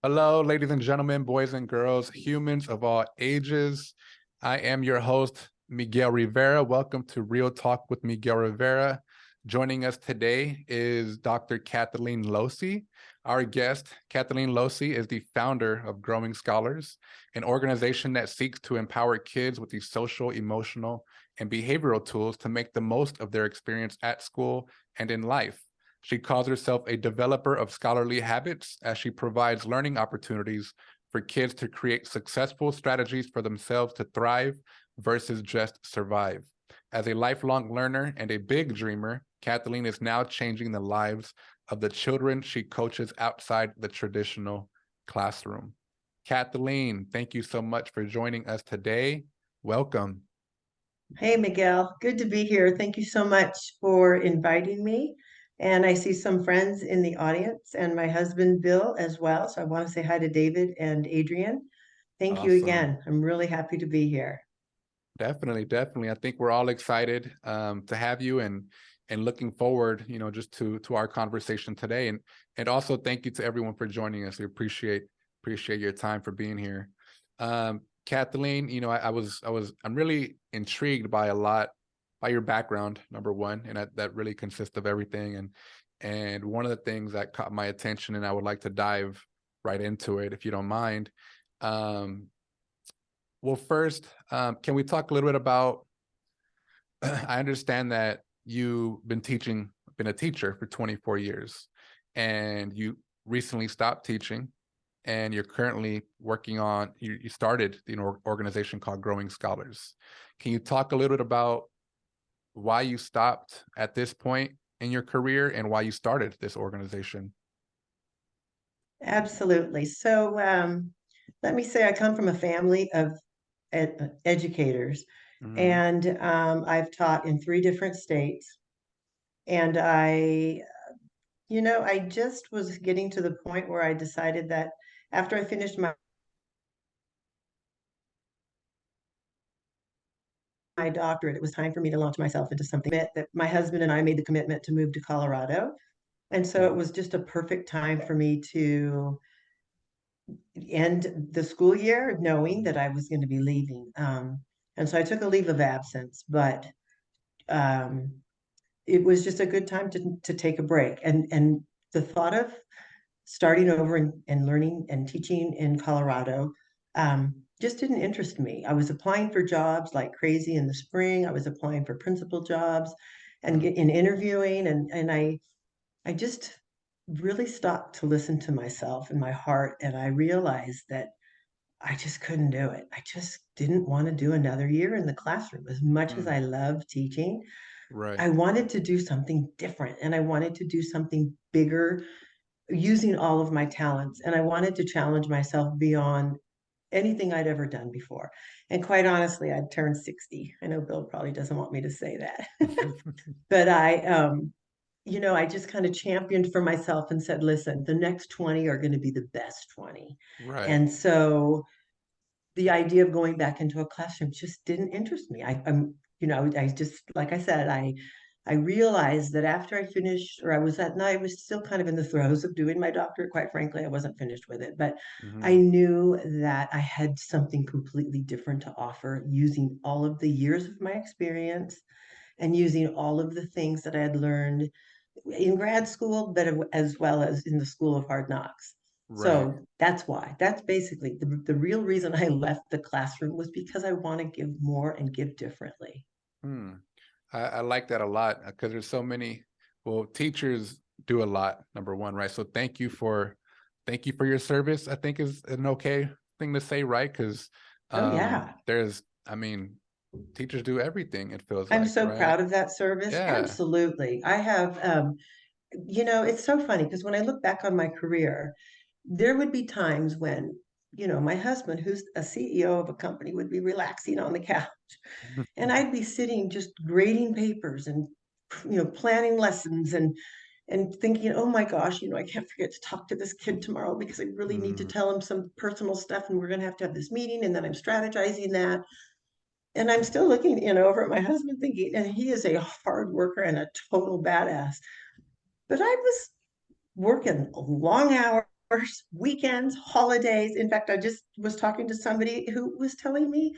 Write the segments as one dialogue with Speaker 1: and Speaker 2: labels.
Speaker 1: Hello, ladies and gentlemen, boys and girls, humans of all ages. I am your host, Miguel Rivera. Welcome to Real Talk with Miguel Rivera. Joining us today is Dr. Kathleen Losi. Our guest, Kathleen Losi, is the founder of Growing Scholars, an organization that seeks to empower kids with the social, emotional, and behavioral tools to make the most of their experience at school and in life. She calls herself a developer of scholarly habits as she provides learning opportunities for kids to create successful strategies for themselves to thrive versus just survive. As a lifelong learner and a big dreamer, Kathleen is now changing the lives of the children she coaches outside the traditional classroom. Kathleen, thank you so much for joining us today. Welcome.
Speaker 2: Hey, Miguel. Good to be here. Thank you so much for inviting me. And I see some friends in the audience and my husband, Bill, as well. So I want to say hi to David and Adrian. Thank you
Speaker 1: Awesome.
Speaker 2: again. I'm really happy to be here.
Speaker 1: Definitely. I think we're all excited to have you and looking forward, just to our conversation today. And also thank you to everyone for joining us. We appreciate your time for being here. Kathleen, I'm really intrigued by your background, number one, and that really consists of everything. And one of the things that caught my attention, and I would like to dive right into it, if you don't mind. Well, first, can we talk a little bit about, I understand that you've been a teacher for 24 years, and you recently stopped teaching, and you're currently working on, you started the organization called Growing Scholars. Can you talk a little bit about why you stopped at this point in your career and why you started this organization?
Speaker 2: Absolutely. So let me say I come from a family of educators,
Speaker 1: Mm-hmm.
Speaker 2: and I've taught in 3 different states. And I just was getting to the point where I decided that after I finished my doctorate, it was time for me to launch myself into something that my husband and I made the commitment to move to Colorado. And so it was just a perfect time for me to end the school year knowing that I was going to be leaving. And so I took a leave of absence, but um, it was just a good time to take a break. And the thought of starting over and learning and teaching in Colorado just didn't interest me. I was applying for jobs like crazy in the spring. I was applying for principal jobs and in interviewing, and I just really stopped to listen to myself and my heart, and I realized that I just couldn't do it. I just didn't want to do another year in the classroom. As much as
Speaker 1: Mm,
Speaker 2: I love teaching,
Speaker 1: right.
Speaker 2: I wanted to do something different, and I wanted to do something bigger using all of my talents. And I wanted to challenge myself beyond anything I'd ever done before. And quite honestly, I'd turned 60. I know Bill probably doesn't want me to say that, but I just kind of championed for myself and said, listen, the next 20 are going to be the best 20.
Speaker 1: Right.
Speaker 2: And so the idea of going back into a classroom just didn't interest me. I just, like I said, I realized that after I finished, or I was still kind of in the throes of doing my doctorate. Quite frankly, I wasn't finished with it, but I
Speaker 1: Mm-hmm.
Speaker 2: knew that I had something completely different to offer using all of the years of my experience and using all of the things that I had learned in grad school, but as well as in the School of Hard Knocks.
Speaker 1: Right.
Speaker 2: So that's why. That's basically the real reason I left the classroom was because I want to give more and give differently.
Speaker 1: Hmm. I like that a lot because there's so many, well, teachers do a lot, number one, right? So thank you for your service, I think is an okay thing to say, right? Because
Speaker 2: Oh, yeah.
Speaker 1: I mean, teachers do everything, it feels
Speaker 2: I'm
Speaker 1: like,
Speaker 2: so
Speaker 1: right?
Speaker 2: proud of that service.
Speaker 1: Yeah.
Speaker 2: Absolutely. I have, it's so funny because when I look back on my career, there would be times when, my husband, who's a CEO of a company, would be relaxing on the couch. And I'd be sitting just grading papers and, planning lessons and thinking, oh my gosh, I can't forget to talk to this kid tomorrow because I really need to
Speaker 1: Mm,
Speaker 2: tell him some personal stuff and we're going to have this meeting. And then I'm strategizing that. And I'm still looking, over at my husband thinking, and he is a hard worker and a total badass. But I was working long hours weekends, holidays. In fact, I just was talking to somebody who was telling me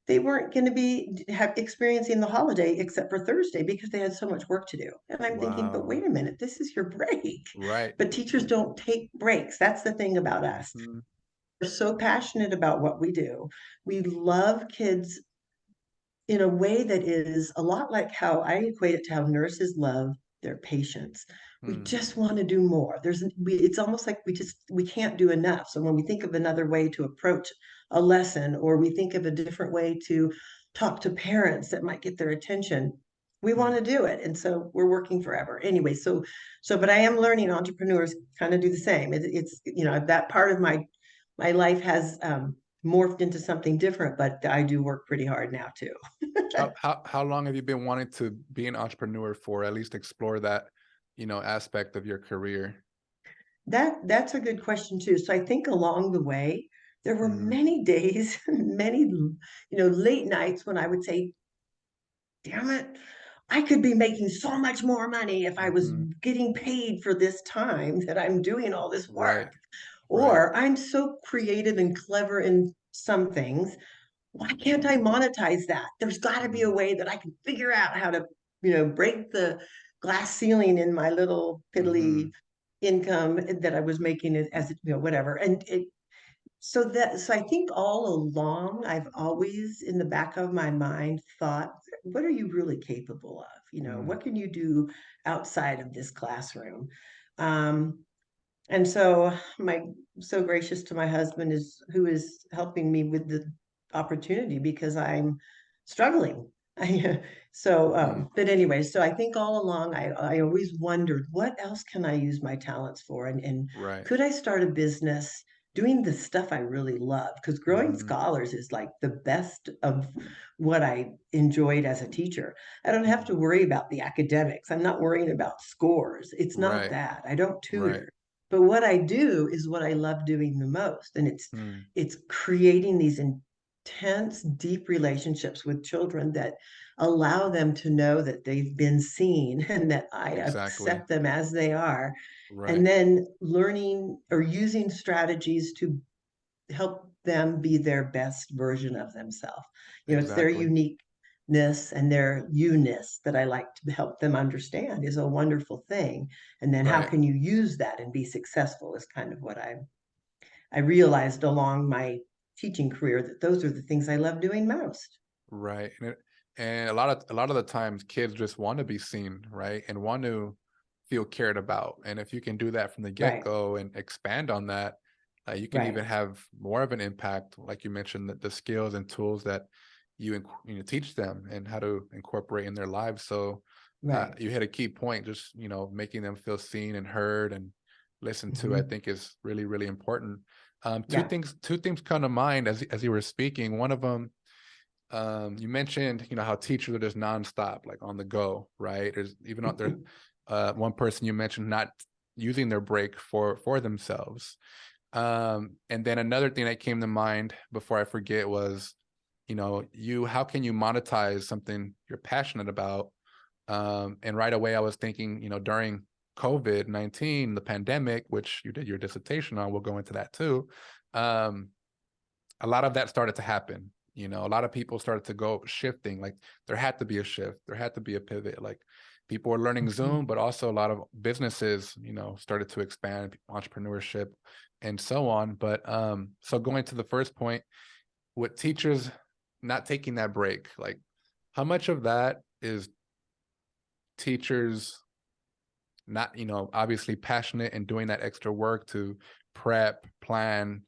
Speaker 2: they weren't going to be experiencing the holiday except for Thursday because they had so much work to do. And I'm thinking, but
Speaker 1: Wow.
Speaker 2: wait a minute, this is your break.
Speaker 1: Right.
Speaker 2: But teachers don't take breaks. That's the thing about us.
Speaker 1: Mhm.
Speaker 2: We're so passionate about what we do. We love kids in a way that is a lot like how I equate it to how nurses love their patients. We
Speaker 1: Mm.
Speaker 2: just want to do more. It's almost like we can't do enough. So when we think of another way to approach a lesson, or we think of a different way to talk to parents that might get their attention, we want
Speaker 1: Mm.
Speaker 2: to do it. And so we're working forever. Anyway, but I am learning entrepreneurs kind of do the same. It's, that part of my life has morphed into something different, but I do work pretty hard now too.
Speaker 1: How long have you been wanting to be an entrepreneur for? At least explore that, aspect of your career.
Speaker 2: That's a good question too. So I think along the way, there were
Speaker 1: Mm-hmm.
Speaker 2: many days, many, late nights when I would say, damn it, I could be making so much more money if I was
Speaker 1: Mm-hmm.
Speaker 2: getting paid for this time that I'm doing all this
Speaker 1: Right.
Speaker 2: work.
Speaker 1: Right.
Speaker 2: Or I'm so creative and clever in some things, why can't I monetize that? There's got to be a
Speaker 1: Mm-hmm.
Speaker 2: way that I can figure out how to, break the glass ceiling in my little
Speaker 1: Mm-hmm.
Speaker 2: piddly income that I was making it as, whatever. So I think all along, I've always in the back of my mind thought, what are you really capable of?
Speaker 1: Mm.
Speaker 2: What can you do outside of this classroom? Um, and so my so gracious to my husband is who is helping me with the opportunity because I'm struggling.
Speaker 1: Mm-hmm.
Speaker 2: But anyway, so I think all along I always wondered what else can I use my talents for, and
Speaker 1: Right.
Speaker 2: could I start a business doing the stuff I really love? Because growing
Speaker 1: Mm-hmm.
Speaker 2: scholars is like the best of what I enjoyed as a teacher. I don't have
Speaker 1: Mm-hmm.
Speaker 2: to worry about the academics. I'm not worrying about scores. It's not
Speaker 1: Right.
Speaker 2: that. I don't
Speaker 1: Right.
Speaker 2: tutor. But what I do is what I love doing the most. And
Speaker 1: Mm.
Speaker 2: it's creating these intense, deep relationships with children that allow them to know that they've been seen and that I
Speaker 1: Exactly.
Speaker 2: accept them as they are.
Speaker 1: Right.
Speaker 2: And then learning or using strategies to help them be their best version of themselves. It's their
Speaker 1: Exactly.
Speaker 2: uniqueness and their you-ness that I like to help them understand is a wonderful thing. And then how
Speaker 1: Right.
Speaker 2: can you use that and be successful is kind of what I realized along my teaching career, that those are the things I love doing most.
Speaker 1: Right. And a lot of the times kids just want to be seen, right? And want to feel cared about. And if you can do that from the
Speaker 2: Right,
Speaker 1: get-go and expand on that, you can even
Speaker 2: right,
Speaker 1: have more of an impact, like you mentioned, the skills and tools that teach them and how to incorporate in their lives. So
Speaker 2: right.
Speaker 1: you hit a key point, just making them feel seen and heard and listened to, I
Speaker 2: Mhm.
Speaker 1: think is really, really important. Two
Speaker 2: Yeah.
Speaker 1: things, two things come to mind as you were speaking. One of them, you mentioned, how teachers are just nonstop, like on the go, right? There's even out there, one person you mentioned not using their break for themselves. And then another thing that came to mind before I forget was, how can you monetize something you're passionate about? And right away I was thinking, during COVID-19, the pandemic, which you did your dissertation on, we'll go into that too. Um, a lot of that started to happen. A lot of people started to go shifting. Like there had to be a shift. There had to be a pivot. Like people were learning
Speaker 2: Mhm.
Speaker 1: Zoom, but also a lot of businesses, started to expand entrepreneurship and so on. But so going to the first point, with teachers not taking that break, like how much of that is teachers not, obviously passionate and doing that extra work to prep, plan,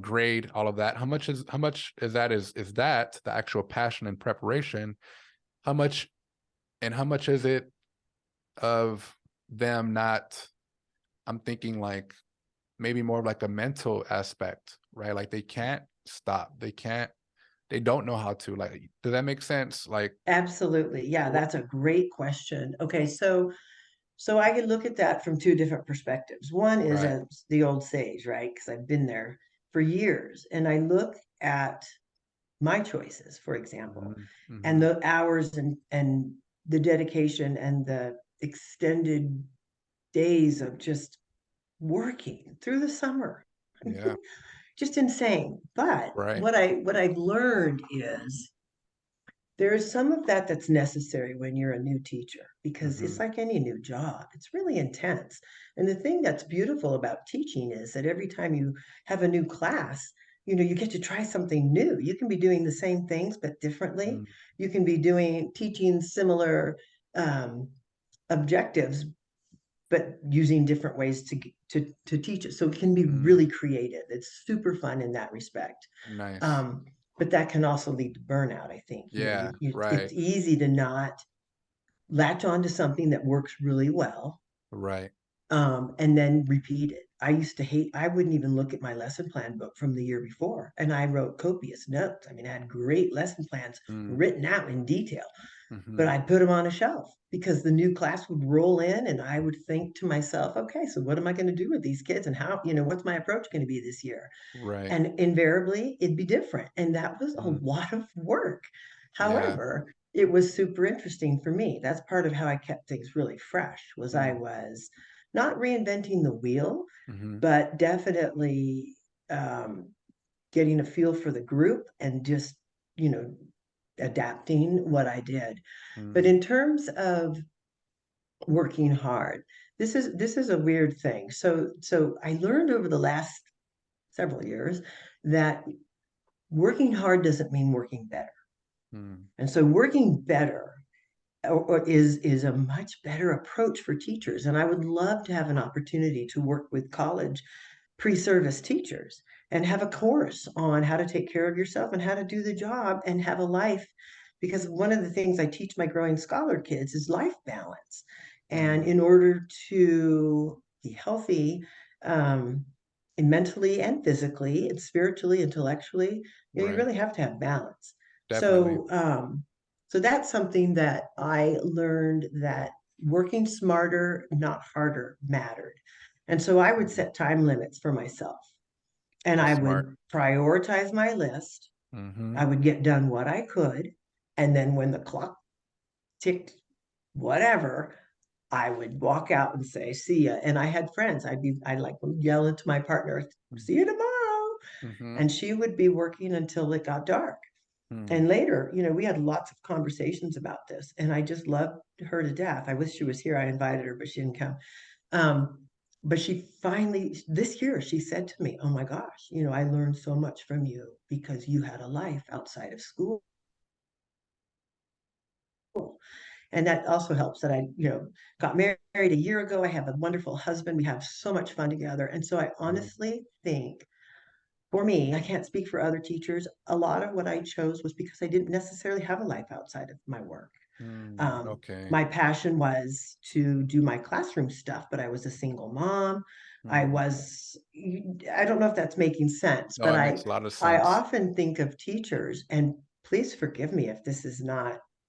Speaker 1: grade, all of that. How much is that is that the actual passion and preparation? How much how much is it of them not, I'm thinking like maybe more of like a mental aspect, right? Like they can't stop. They don't know how to, like, does that make sense? Like
Speaker 2: Absolutely. Yeah,
Speaker 1: what
Speaker 2: that's a great question. Okay, so I can look at that from two different perspectives. One is
Speaker 1: right.
Speaker 2: as the old sage, right? Because I've been there for years, and I look at my choices, for example,
Speaker 1: Hmm.
Speaker 2: and
Speaker 1: Hmm.
Speaker 2: the hours and the dedication and the extended days of just working through the summer.
Speaker 1: Yeah.
Speaker 2: Just insane. But
Speaker 1: Right.
Speaker 2: what I've learned is there's some of that that's necessary when you're a new teacher because it's
Speaker 1: Mm-hmm.
Speaker 2: like any new job. It's really intense. And the thing that's beautiful about teaching is that every time you have a new class, you get to try something new. You can be doing the same things but differently. You can be teaching similar um, objectives but using different ways to teach it. So it can be
Speaker 1: Mm-hmm.
Speaker 2: really creative. It's super fun in that respect.
Speaker 1: Nice.
Speaker 2: Um, but that can also lead to burnout, I think.
Speaker 1: Yeah.
Speaker 2: It's
Speaker 1: Right.
Speaker 2: easy to not latch on to something that works really well,
Speaker 1: Right.
Speaker 2: and then repeat it. I wouldn't even look at my lesson plan book from the year before. And I wrote copious notes. I mean, I had great lesson plans written out in detail,
Speaker 1: Mm-hmm.
Speaker 2: but I'd put them on a shelf because the new class would roll in and I would think to myself, okay, so what am I going to do with these kids and what's my approach going to be this year?
Speaker 1: Right.
Speaker 2: And invariably it'd be different. And that was a
Speaker 1: Mm.
Speaker 2: lot of work.
Speaker 1: Yeah.
Speaker 2: However, it was super interesting for me. That's part of how I kept things really fresh was I
Speaker 1: Mm.
Speaker 2: was not reinventing the wheel,
Speaker 1: Mm-hmm.
Speaker 2: but definitely um, getting a feel for the group and just, you know, adapting what I did. But
Speaker 1: Mm.
Speaker 2: in terms of working hard, this is a weird thing. So I learned over the last several years that working hard doesn't mean working better.
Speaker 1: Mm.
Speaker 2: And so working better is a much better approach for teachers. And I would love to have an opportunity to work with college pre-service teachers and have a course on how to take care of yourself and how to do the job and have a life. Because one of the things I teach my growing scholar kids is life balance. And
Speaker 1: Mm.
Speaker 2: in order to be healthy, um, and mentally and physically and spiritually, intellectually, you
Speaker 1: Right.
Speaker 2: really have to have balance.
Speaker 1: Definitely.
Speaker 2: So that's something that I learned that working smarter, not harder, mattered. And so I would
Speaker 1: Mm.
Speaker 2: set time limits for myself and
Speaker 1: That's
Speaker 2: I
Speaker 1: smart.
Speaker 2: would prioritize my list.
Speaker 1: Mm-hmm.
Speaker 2: I would get done what I could. And then when the clock ticked, whatever, I would walk out and say, see ya. And I had friends. I'd like yell into my partner, see you tomorrow.
Speaker 1: Mm-hmm.
Speaker 2: And she would be working until it got dark.
Speaker 1: Mm.
Speaker 2: And later, we had lots of conversations about this, and I just loved her to death. I wish she was here. I invited her, but she didn't come. Um, but she finally, this year, she said to me, "Oh my gosh, I learned so much from you because you had a life outside of school." And that also helps that I, got married a year ago. I have a wonderful husband. We have so much fun together. And so I
Speaker 1: Mm.
Speaker 2: honestly think for me, I can't speak for other teachers. A lot of what I chose was because I didn't necessarily have a life outside of my work.
Speaker 1: Mm. Okay.
Speaker 2: My passion was to do my classroom stuff, but I was a single mom. I
Speaker 1: Mm.
Speaker 2: was, I don't know if that's making sense,
Speaker 1: No,
Speaker 2: but
Speaker 1: it
Speaker 2: I,
Speaker 1: makes a lot of
Speaker 2: I
Speaker 1: sense.
Speaker 2: often think of teachers, and please forgive me if this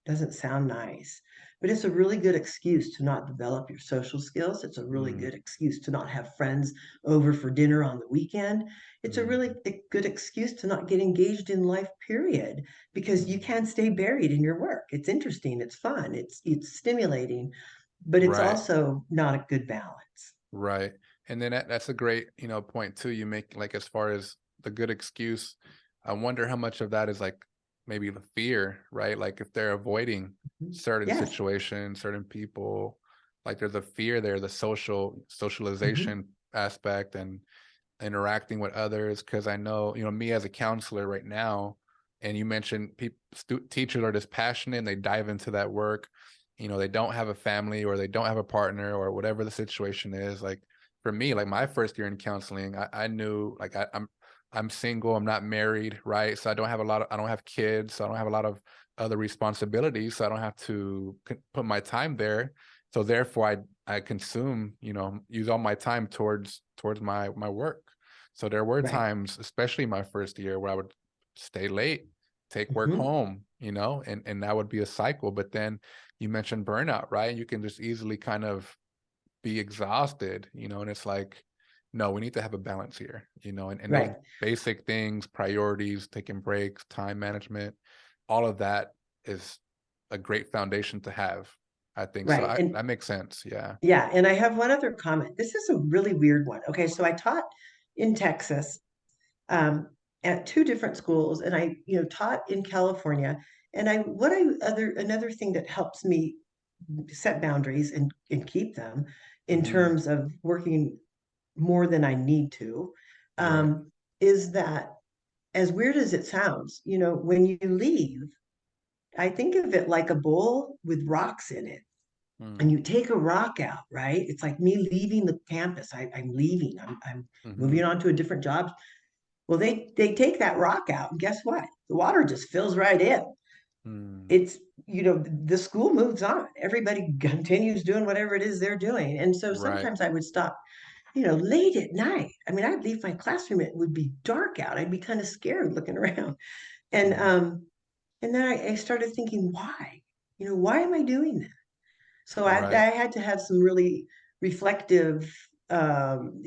Speaker 2: doesn't sound nice, but it's a really good excuse to not develop your social skills. It's a really
Speaker 1: Mm.
Speaker 2: good excuse to not have friends over for dinner on the weekend. It's a really
Speaker 1: Mm.
Speaker 2: good excuse to not get engaged in life, period, because you
Speaker 1: Mm.
Speaker 2: can't stay buried in your work. It's interesting, it's fun, it's stimulating, but it's
Speaker 1: Right.
Speaker 2: also not a good balance.
Speaker 1: Right. And then that's a great, point too. You make like as far as the good excuse. I wonder how much of that is like maybe the fear, right? Like if they're avoiding certain
Speaker 2: Yes.
Speaker 1: situations, certain people, like there's a fear there, the
Speaker 2: Mhm.
Speaker 1: socialization aspect and interacting with others. Cause I know, me as a counselor right now, and you mentioned people, teachers are just passionate and they dive into that work. They don't have a family or they don't have a partner or whatever the situation is. Like for me, like my first year in counseling, I knew like I'm single, I'm not married, right? So I don't have kids, so I don't have a lot of other responsibilities. So I don't have to put my time there. So therefore I consume, use all my time towards my work. So there were
Speaker 2: Right.
Speaker 1: times, especially my first year, where I would stay late, take work
Speaker 2: Mhm.
Speaker 1: home, and that would be a cycle. But then you mentioned burnout, right? You can just easily kind of be exhausted, and it's like, no, we need to have a balance here, and those
Speaker 2: Right.
Speaker 1: basic things, priorities, taking breaks, time management, all of that is a great foundation to have. I think so.
Speaker 2: Right. And
Speaker 1: That makes sense. Yeah.
Speaker 2: yeah, and I have one other comment. This is a really weird one. Okay, so I taught in Texas um, at two different schools, and I, taught in California. And another thing that helps me set boundaries and keep them in
Speaker 1: Hmm.
Speaker 2: terms of working more than I need to,
Speaker 1: Right.
Speaker 2: is that as weird as it sounds, when you leave, I think of it like a bowl with rocks in it and
Speaker 1: Mm.
Speaker 2: you take a rock out, right? It's like me leaving the campus. I'm leaving. I'm
Speaker 1: Hmm.
Speaker 2: moving on to a different job. Well, they take that rock out, and guess what? The water just fills right in.
Speaker 1: Mm.
Speaker 2: It's the school moves on. Everybody continues doing whatever it is they're doing, and so
Speaker 1: Right.
Speaker 2: sometimes I would stop, late at night. I mean, I'd leave my classroom. It would be dark out. I'd be kind of scared looking around, and
Speaker 1: Mm.
Speaker 2: um, and then I started thinking, why? Why am I doing this? So I
Speaker 1: Right.
Speaker 2: had to have some really reflective,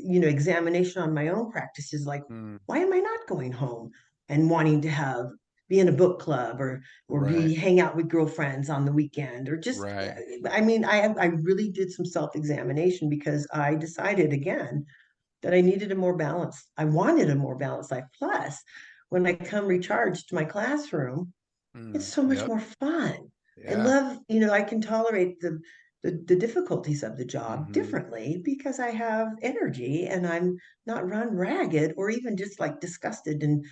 Speaker 2: examination on my own practices. Like,
Speaker 1: Mm.
Speaker 2: why am I not going home and wanting to be in a book club or
Speaker 1: Right.
Speaker 2: be hang out with girlfriends on the weekend or just,
Speaker 1: Right.
Speaker 2: I mean, I really did some self-examination because I decided again that I needed a more balanced, I wanted a more balanced life. Plus, when I come recharged to my classroom, it's
Speaker 1: Mm.
Speaker 2: so much
Speaker 1: Yep.
Speaker 2: more fun. I
Speaker 1: Yeah.
Speaker 2: love, I can tolerate the difficulties of the job
Speaker 1: Hmm.
Speaker 2: differently because I have energy and I'm not run ragged or even just like disgusted and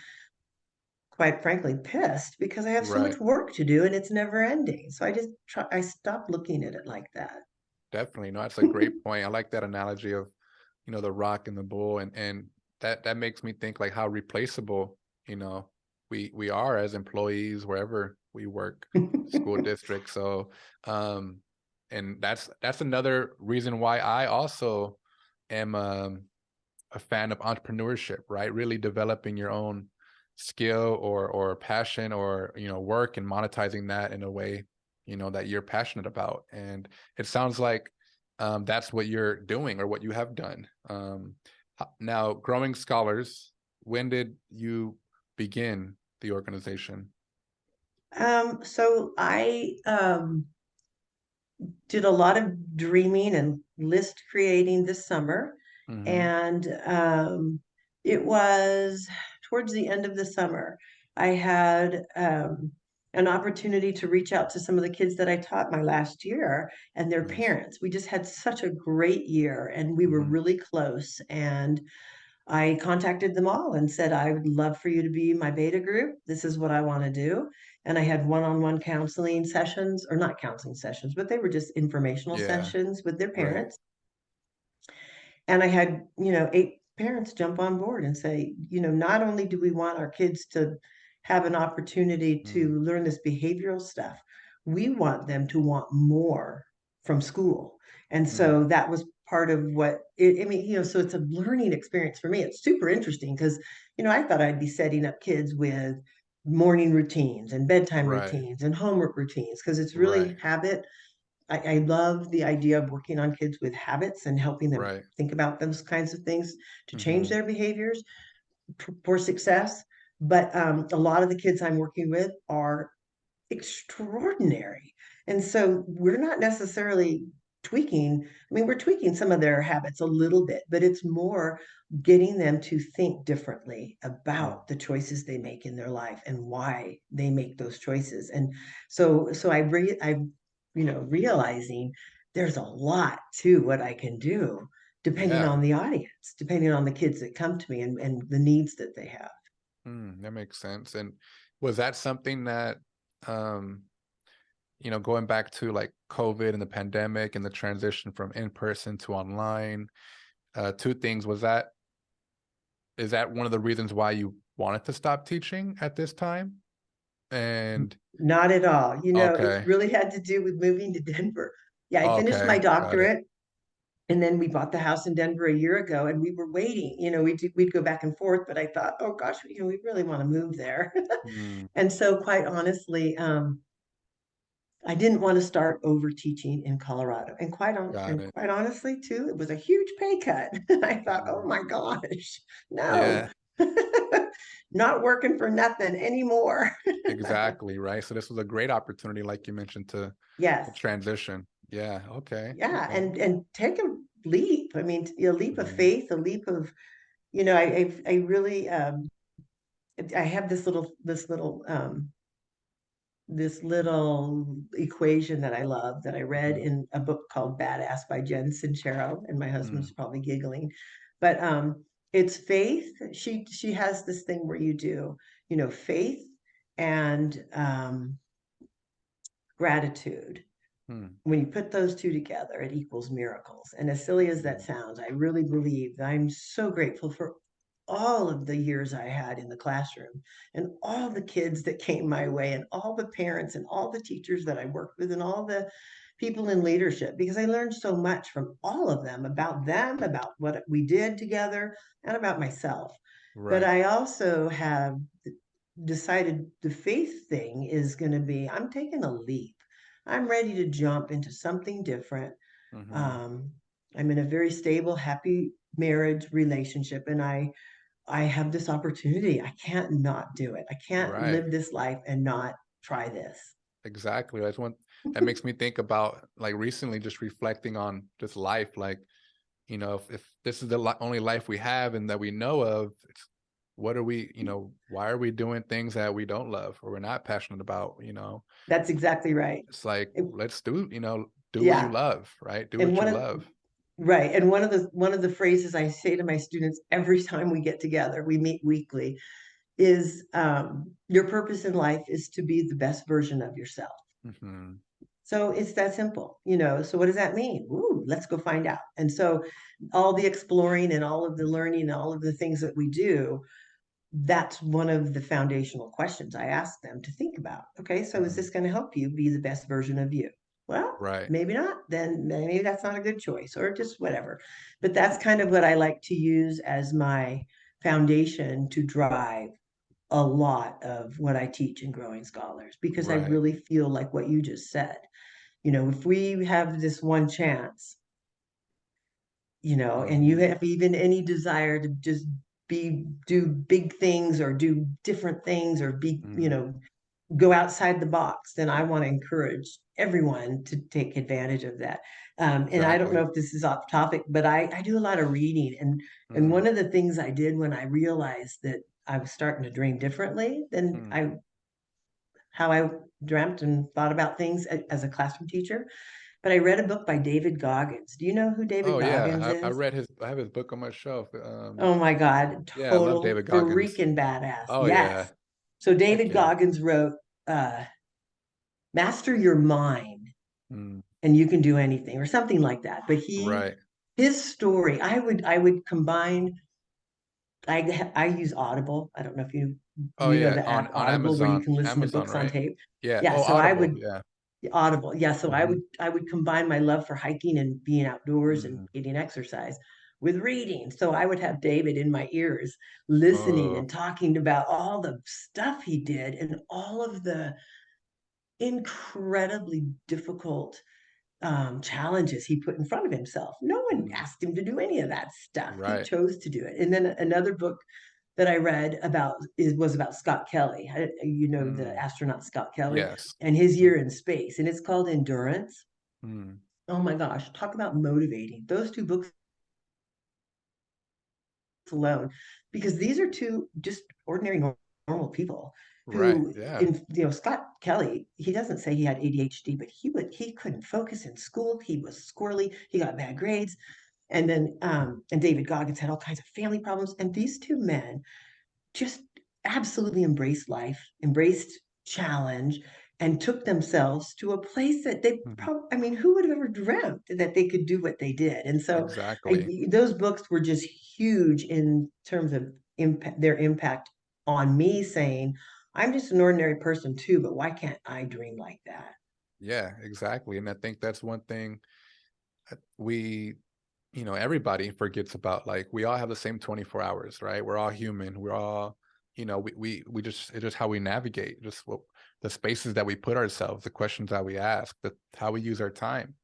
Speaker 2: quite frankly pissed because I have so
Speaker 1: Right.
Speaker 2: much work to do and it's never ending. So I stopped looking at it like that.
Speaker 1: Definitely. No, that's a great point. I like that analogy of, the rock and the bull, and that makes me think like how replaceable, you know, we are as employees wherever we work, school district. So, um, and that's another reason why I also am a fan of entrepreneurship, right? Really developing your own skill or passion or work and monetizing that in a way that you're passionate about. And it sounds like that's what you're doing or what you have done. Now, Growing Scholars, when did you begin the organization?
Speaker 2: So I did a lot of dreaming and list creating this summer.
Speaker 1: Mm-hmm.
Speaker 2: And it was towards the end of the summer, I had an opportunity to reach out to some of the kids that I taught my last year and their
Speaker 1: Nice.
Speaker 2: parents. We just had such a great year and we were
Speaker 1: Mm-hmm.
Speaker 2: really close. And I contacted them all and said, I would love for you to be my beta group. This is what I want to do. And I had one-on-one counseling sessions, or not counseling sessions, but they were just informational
Speaker 1: Yeah.
Speaker 2: sessions with their
Speaker 1: Right.
Speaker 2: parents. And I had, 8 parents jump on board and say, not only do we want our kids to have an opportunity
Speaker 1: Mm.
Speaker 2: to learn this behavioral stuff, we want them to want more from school. And
Speaker 1: Mm.
Speaker 2: so that was part of I mean, so it's a learning experience for me. It's super interesting because, I thought I'd be setting up kids with morning routines and bedtime
Speaker 1: Right.
Speaker 2: routines and homework routines because it's really
Speaker 1: Right.
Speaker 2: habit. I love the idea of working on kids with habits and helping them
Speaker 1: Right.
Speaker 2: think about those kinds of things to change
Speaker 1: Mm-hmm.
Speaker 2: their behaviors for success. But a lot of the kids I'm working with are extraordinary. And so we're not necessarily tweaking. I mean, we're tweaking some of their habits a little bit, but it's more getting them to think differently
Speaker 1: Mm.
Speaker 2: about the choices they make in their life and why they make those choices. And so I realizing there's a lot to what I can do depending
Speaker 1: Yeah.
Speaker 2: on the audience, depending on the kids that come to me and the needs that they have.
Speaker 1: That makes sense. And was that something that, um, going back to like COVID and the pandemic and the transition from in person to online, two things, is that one of the reasons why you wanted to stop teaching at this time? And
Speaker 2: Not at all. It
Speaker 1: okay,
Speaker 2: really had to do with moving to Denver. Yeah, I finished my
Speaker 1: okay, got it.
Speaker 2: doctorate and then we bought the house in Denver a year ago and we were waiting. We'd go back and forth, but I thought, oh gosh, we really want to move there.
Speaker 1: Mm,
Speaker 2: And so quite honestly, I didn't want to start over teaching in Colorado.
Speaker 1: got
Speaker 2: And
Speaker 1: it.
Speaker 2: quite honestly, too, it was a huge pay cut. I thought, oh
Speaker 1: Mm,
Speaker 2: my gosh, no,
Speaker 1: yeah,
Speaker 2: not working for nothing anymore.
Speaker 1: exactly. Right. So this was a great opportunity, like you mentioned, to
Speaker 2: Yes.
Speaker 1: transition. Yeah. Okay.
Speaker 2: Yeah,
Speaker 1: Okay.
Speaker 2: and take a leap. I mean, a leap of
Speaker 1: Mhm.
Speaker 2: faith, a leap of, I really I have this little equation that I love that I read
Speaker 1: Mhm.
Speaker 2: in a book called Badass by Jen Sincero, and my husband's
Speaker 1: Mm.
Speaker 2: probably giggling, but it's faith. She has this thing where you do, faith and gratitude.
Speaker 1: Mm.
Speaker 2: When you put those two together, it equals miracles. And as silly as that
Speaker 1: Mm.
Speaker 2: sounds, I really believe that I'm so grateful for all of the years I had in the classroom and all the kids that came my way and all the parents and all the teachers that I worked with and all the people in leadership, because I learned so much from all of them, about what we did together, and about myself. But
Speaker 1: Right.
Speaker 2: I also have decided the faith thing is going to be, I'm taking a leap. I'm ready to jump into something different.
Speaker 1: Mhm.
Speaker 2: Um, I'm in a very stable, happy marriage relationship, and I have this opportunity. I can't not do it. I can't
Speaker 1: Right.
Speaker 2: live this life and not try this.
Speaker 1: Exactly. That's one that makes me think about, like, recently just reflecting on just life. Like, if this is the only life we have and that we know of, it's, what are we, why are we doing things that we don't love or we're not passionate about?
Speaker 2: That's exactly right.
Speaker 1: It's like,
Speaker 2: It-
Speaker 1: let's do what you
Speaker 2: yeah,
Speaker 1: love, right? Do
Speaker 2: and
Speaker 1: what you
Speaker 2: one of
Speaker 1: love.
Speaker 2: right, and one of the phrases I say to my students every time we get together, we meet weekly, is your purpose in life is to be the best version of yourself.
Speaker 1: Hmm.
Speaker 2: So it's that simple. So what does that mean? Ooh, let's go find out. And so all the exploring and all of the learning and all of the things that we do, that's one of the foundational questions I ask them to think about. Okay, so is
Speaker 1: Hmm.
Speaker 2: this going to help you be the best version of you? Well,
Speaker 1: Right.
Speaker 2: maybe not. Then maybe that's not a good choice, or just whatever. But that's kind of what I like to use as my foundation to drive a lot of what I teach in Growing Scholars, because I
Speaker 1: Right.
Speaker 2: really feel like what you just said. If we have this one chance, and you
Speaker 1: Hmm.
Speaker 2: have even any desire to just do big things or do different things or
Speaker 1: Hmm.
Speaker 2: go outside the box, then I want to encourage everyone to take advantage of that. And I don't know
Speaker 1: Exactly.
Speaker 2: if this is off topic, but I do a lot of reading. And
Speaker 1: Hmm.
Speaker 2: one of the things I did when I realized that I was starting to dream differently than
Speaker 1: Hmm.
Speaker 2: how I dreamt and thought about things as a classroom teacher. But I read a book by David Goggins. Do you know who David
Speaker 1: Oh
Speaker 2: Goggins
Speaker 1: yeah, I
Speaker 2: is?
Speaker 1: read I have his book on my shelf.
Speaker 2: Oh my God,
Speaker 1: Yeah, I love
Speaker 2: total
Speaker 1: David Goggins.
Speaker 2: freaking badass.
Speaker 1: Oh yeah.
Speaker 2: Yes. So
Speaker 1: Heck
Speaker 2: David
Speaker 1: yeah.
Speaker 2: Goggins wrote uh, Master Your Mind
Speaker 1: Mm.
Speaker 2: and You Can Do Anything, or something like that. But
Speaker 1: Right.
Speaker 2: his story, I would combine. I use Audible. I don't know if
Speaker 1: Oh
Speaker 2: you know
Speaker 1: yeah,
Speaker 2: the app
Speaker 1: on
Speaker 2: Audible, where you
Speaker 1: Amazon.
Speaker 2: can listen to
Speaker 1: Amazon,
Speaker 2: books on
Speaker 1: right?
Speaker 2: tape.
Speaker 1: Yeah.
Speaker 2: Yeah,
Speaker 1: Oh,
Speaker 2: so I
Speaker 1: Audible.
Speaker 2: would
Speaker 1: Yeah.
Speaker 2: Audible. Yeah, so I
Speaker 1: Hmm.
Speaker 2: would I would combine my love for hiking and being outdoors and
Speaker 1: Hmm.
Speaker 2: getting exercise with reading. So I would have David in my ears listening
Speaker 1: Oh.
Speaker 2: and talking about all the stuff he did and all of the incredibly difficult challenges he put in front of himself. No one
Speaker 1: Mm.
Speaker 2: asked him to do any of that stuff. He
Speaker 1: Right.
Speaker 2: chose to do it. And then another book that I read was about Scott Kelly. The
Speaker 1: Mm.
Speaker 2: astronaut Scott Kelly
Speaker 1: Yes.
Speaker 2: and his
Speaker 1: Mm.
Speaker 2: year in space, and it's called Endurance.
Speaker 1: Mm.
Speaker 2: Oh my gosh, talk about motivating. Those two books alone, because these are two just ordinary normal people
Speaker 1: Right.
Speaker 2: who,
Speaker 1: Yeah.
Speaker 2: in Scott Kelly, he doesn't say he had ADHD, but he couldn't focus in school. He was squirrely. He got bad grades. And then and David Goggins had all kinds of family problems. And these two men just absolutely embraced life, embraced challenge, and took themselves to a place that they
Speaker 1: Mhm.
Speaker 2: probably, I mean, who would have ever dreamt that they could do what they did? And so
Speaker 1: Exactly.
Speaker 2: those books were just huge in terms of their impact on me, saying, I'm just an ordinary person too, but why can't I dream like that?
Speaker 1: Yeah, exactly. And I think that's one thing we, everybody forgets about. Like, we all have the same 24 hours, right? We're all human. We're all, we just, it's just how we navigate, just what the spaces that we put ourselves, the questions that we ask, how we use our time.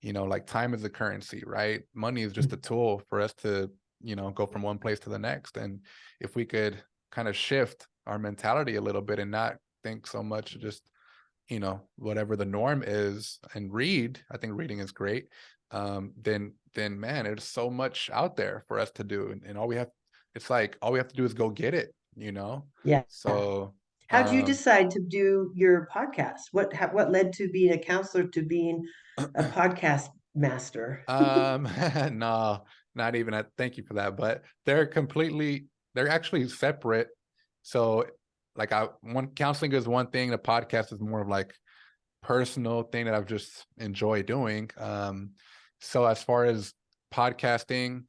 Speaker 1: Like, time is a currency, right? Money is just a tool for us to, go from one place to the next. And if we could kind of shift our mentality a little bit and not think so much just whatever the norm is and read, I think reading is great. Then man, there's so much out there for us to do. And all we have to do is go get it,
Speaker 2: Yeah.
Speaker 1: So,
Speaker 2: How did you decide to do your podcast? What led to being a counselor to being a podcast master?
Speaker 1: no, not even. Thank you for that, but they're actually separate. So, like, one counseling is one thing. The podcast is more of like personal thing that I've just enjoyed doing. So as far as podcasting,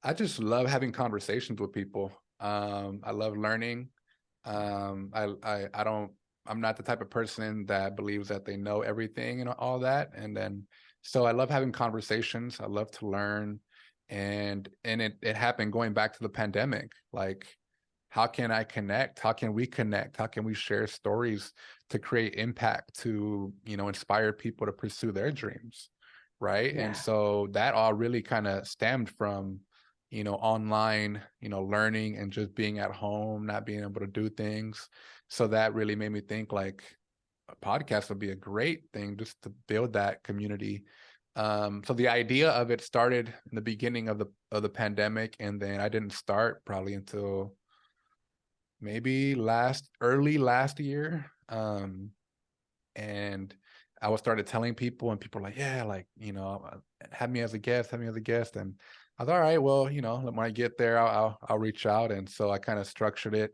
Speaker 1: I just love having conversations with people. I love learning. I don't. I'm not the type of person that believes that they know everything and all that. And then, so I love having conversations. I love to learn, and it happened going back to the pandemic. Like, how can I connect? How can we connect? How can we share stories to create impact, to inspire people to pursue their dreams, right? And
Speaker 2: Yeah.
Speaker 1: so that all really kind of stemmed from online, learning and just being at home, not being able to do things. So that really made me think like a podcast would be a great thing just to build that community. So the idea of it started in the beginning of the pandemic, and then I didn't start probably until maybe early last year. And I was started telling people, and people were like, yeah, like, have me as a guest, have me as a guest. And I thought, all right, well, when I get there, I'll reach out. And so I kind of structured it.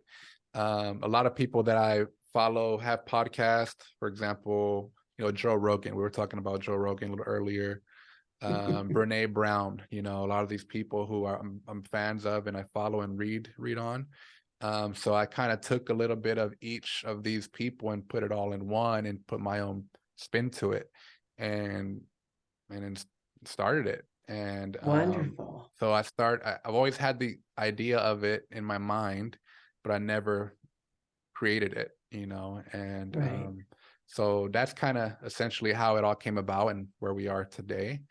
Speaker 1: A lot of people that I follow have podcasts. For example, Joe Rogan. We were talking about Joe Rogan a little earlier. Brene Brown, a lot of these people who I'm fans of and I follow and read on. So I kind of took a little bit of each of these people and put it all in one and put my own spin to it, and then started it. And
Speaker 2: Wonderful.
Speaker 1: so I've always had the idea of it in my mind, but I never created it, and
Speaker 2: Right.
Speaker 1: so that's kind of essentially how it all came about and where we are today.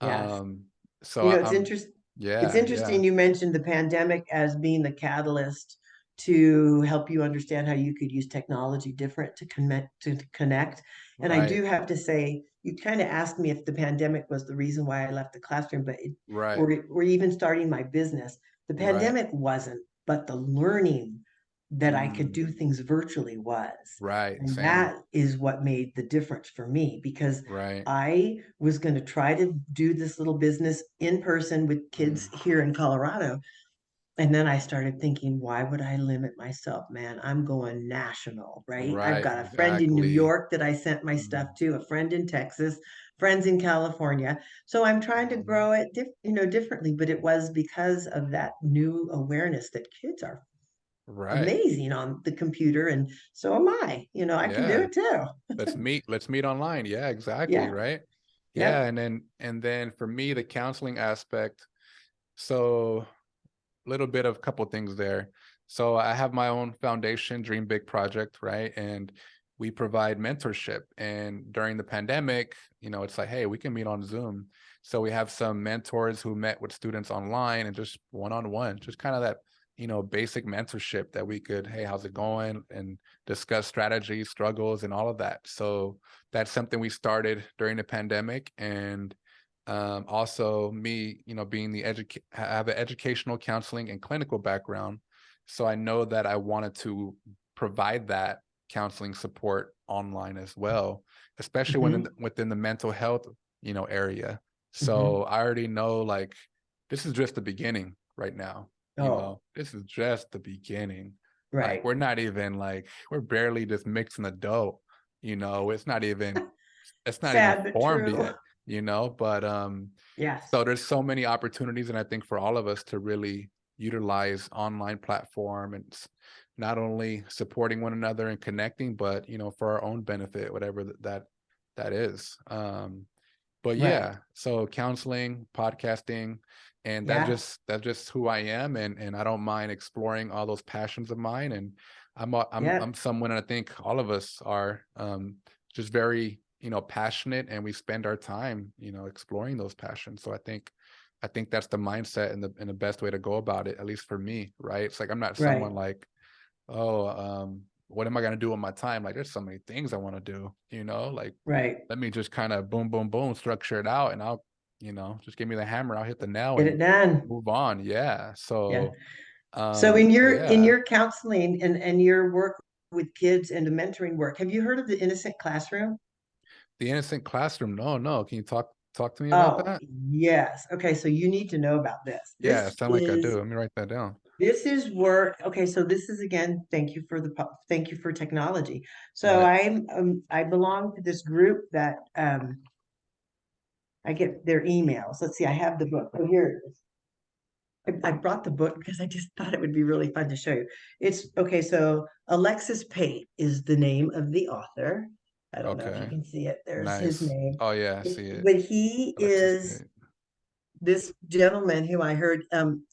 Speaker 2: Yes.
Speaker 1: So
Speaker 2: You know,
Speaker 1: I'm
Speaker 2: it's
Speaker 1: yeah, yeah,
Speaker 2: interesting you mentioned the pandemic as being the catalyst to help you understand how you could use technology different to connect. And I
Speaker 1: right,
Speaker 2: do have to say, you kind of asked me if the pandemic was the reason why I left the classroom,
Speaker 1: right,
Speaker 2: or even starting my business. The
Speaker 1: right,
Speaker 2: pandemic wasn't, but the learning that I could
Speaker 1: mm,
Speaker 2: do things virtually was.
Speaker 1: right,
Speaker 2: And
Speaker 1: same,
Speaker 2: that is what made the difference for me, because
Speaker 1: right,
Speaker 2: I was going to try to do this little business in person with kids
Speaker 1: mm,
Speaker 2: here in Colorado. And then I started thinking, why would I limit myself, man? I'm going national, right? I've
Speaker 1: right,
Speaker 2: got a friend in New
Speaker 1: exactly,
Speaker 2: York that I sent my
Speaker 1: mm,
Speaker 2: stuff to, a friend in Texas, friends in California. So I'm trying to
Speaker 1: mhm,
Speaker 2: grow it, differently. But it was because of that new awareness that kids are
Speaker 1: right,
Speaker 2: amazing on the computer, and so am I. I can do
Speaker 1: yeah.
Speaker 2: it too.
Speaker 1: Let's meet online. Yeah, exactly,
Speaker 2: Yeah.
Speaker 1: right. Yeah,
Speaker 2: Yep.
Speaker 1: and then for me, the counseling aspect. So little bit of couple things there. So I have my own foundation, Dream Big Project, right? And we provide mentorship. And during the pandemic, it's like, hey, we can meet on Zoom. So we have some mentors who met with students online and just one-on-one, just kind of that, basic mentorship that we could, hey, how's it going? And discuss strategies, struggles, and all of that. So that's something we started during the pandemic. And also me, being have an educational counseling and clinical background. So I know that I wanted to provide that counseling support online as well, especially
Speaker 2: Hmm.
Speaker 1: within the mental health, area.
Speaker 2: Hmm.
Speaker 1: So I already know, like, this is just the beginning right now.
Speaker 2: Oh,
Speaker 1: This is just the beginning. Like,
Speaker 2: right.
Speaker 1: we're barely just mixing the dough. It's not even
Speaker 2: Sad but
Speaker 1: formed
Speaker 2: true.
Speaker 1: yet, but
Speaker 2: Yes.
Speaker 1: so there's so many opportunities, and I think for all of us to really utilize online platform and not only supporting one another and connecting, but for our own benefit, whatever that is. But
Speaker 2: Right.
Speaker 1: yeah, so counseling, podcasting, and
Speaker 2: Yeah.
Speaker 1: that's just who I am, and I don't mind exploring all those passions of mine. And I'm
Speaker 2: Yep.
Speaker 1: someone, and I think all of us are, just very passionate, and we spend our time exploring those passions. So I think that's the mindset and the best way to go about it, at least for me, right? It's like I'm not someone
Speaker 2: Right.
Speaker 1: like, oh, what am I going to do with my time? Like, there's so many things I want to do, like,
Speaker 2: Right.
Speaker 1: let me just kind of boom, boom, boom, structure it out, and I'll, just give me the hammer. I'll hit the nail
Speaker 2: Get it
Speaker 1: and
Speaker 2: done.
Speaker 1: move on. Yeah.
Speaker 2: Yeah.
Speaker 1: So,
Speaker 2: So in
Speaker 1: yeah,
Speaker 2: your counseling and your work with kids and the mentoring work, have you heard of the Innocent Classroom?
Speaker 1: the innocent classroom. No, no. Can you talk to me about
Speaker 2: Oh,
Speaker 1: that?
Speaker 2: yes. Okay, so you need to know about this.
Speaker 1: Yeah, sound like I do. Let me write that down.
Speaker 2: This is work. Okay, so this is again, thank you for technology. So
Speaker 1: Right.
Speaker 2: I belong to this group that I get their emails. Let's see, I have the book. Oh, here it is. I brought the book because I just thought it would be really fun to show you. It's okay. So Alexis Pate is the name of the author. I don't know if you
Speaker 1: Okay.
Speaker 2: can see it. There's his
Speaker 1: Nice.
Speaker 2: name.
Speaker 1: Oh yeah, I see it.
Speaker 2: But he
Speaker 1: Alexis
Speaker 2: is
Speaker 1: Pate.
Speaker 2: this gentleman who I heard,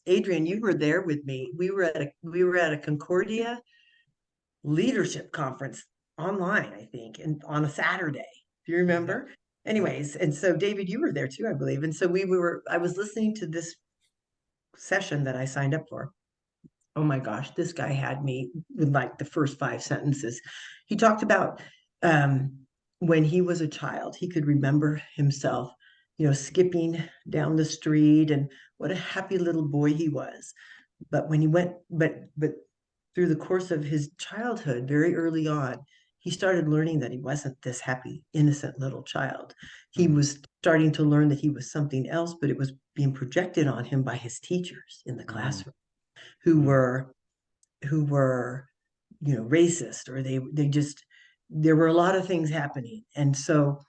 Speaker 2: Adrian, you were there with me. We were at a Concordia leadership conference online, I think, and on a Saturday. Do you
Speaker 1: No.
Speaker 2: remember? Anyways, and so David, you were there too, I believe. And so I was listening to this session that I signed up for. Oh my gosh, this guy had me with like the first 5 sentences. He talked about um, when he was a child, he could remember himself, skipping down the street and what a happy little boy he was. But when he went, but through the course of his childhood, very early on, he started learning that he wasn't this happy, innocent little child. He
Speaker 1: Mm,
Speaker 2: was starting to learn that he was something else, but it was being projected on him by his teachers in the
Speaker 1: mm,
Speaker 2: classroom who
Speaker 1: mm,
Speaker 2: were who were racist, or they just, there were a lot of things happening. And so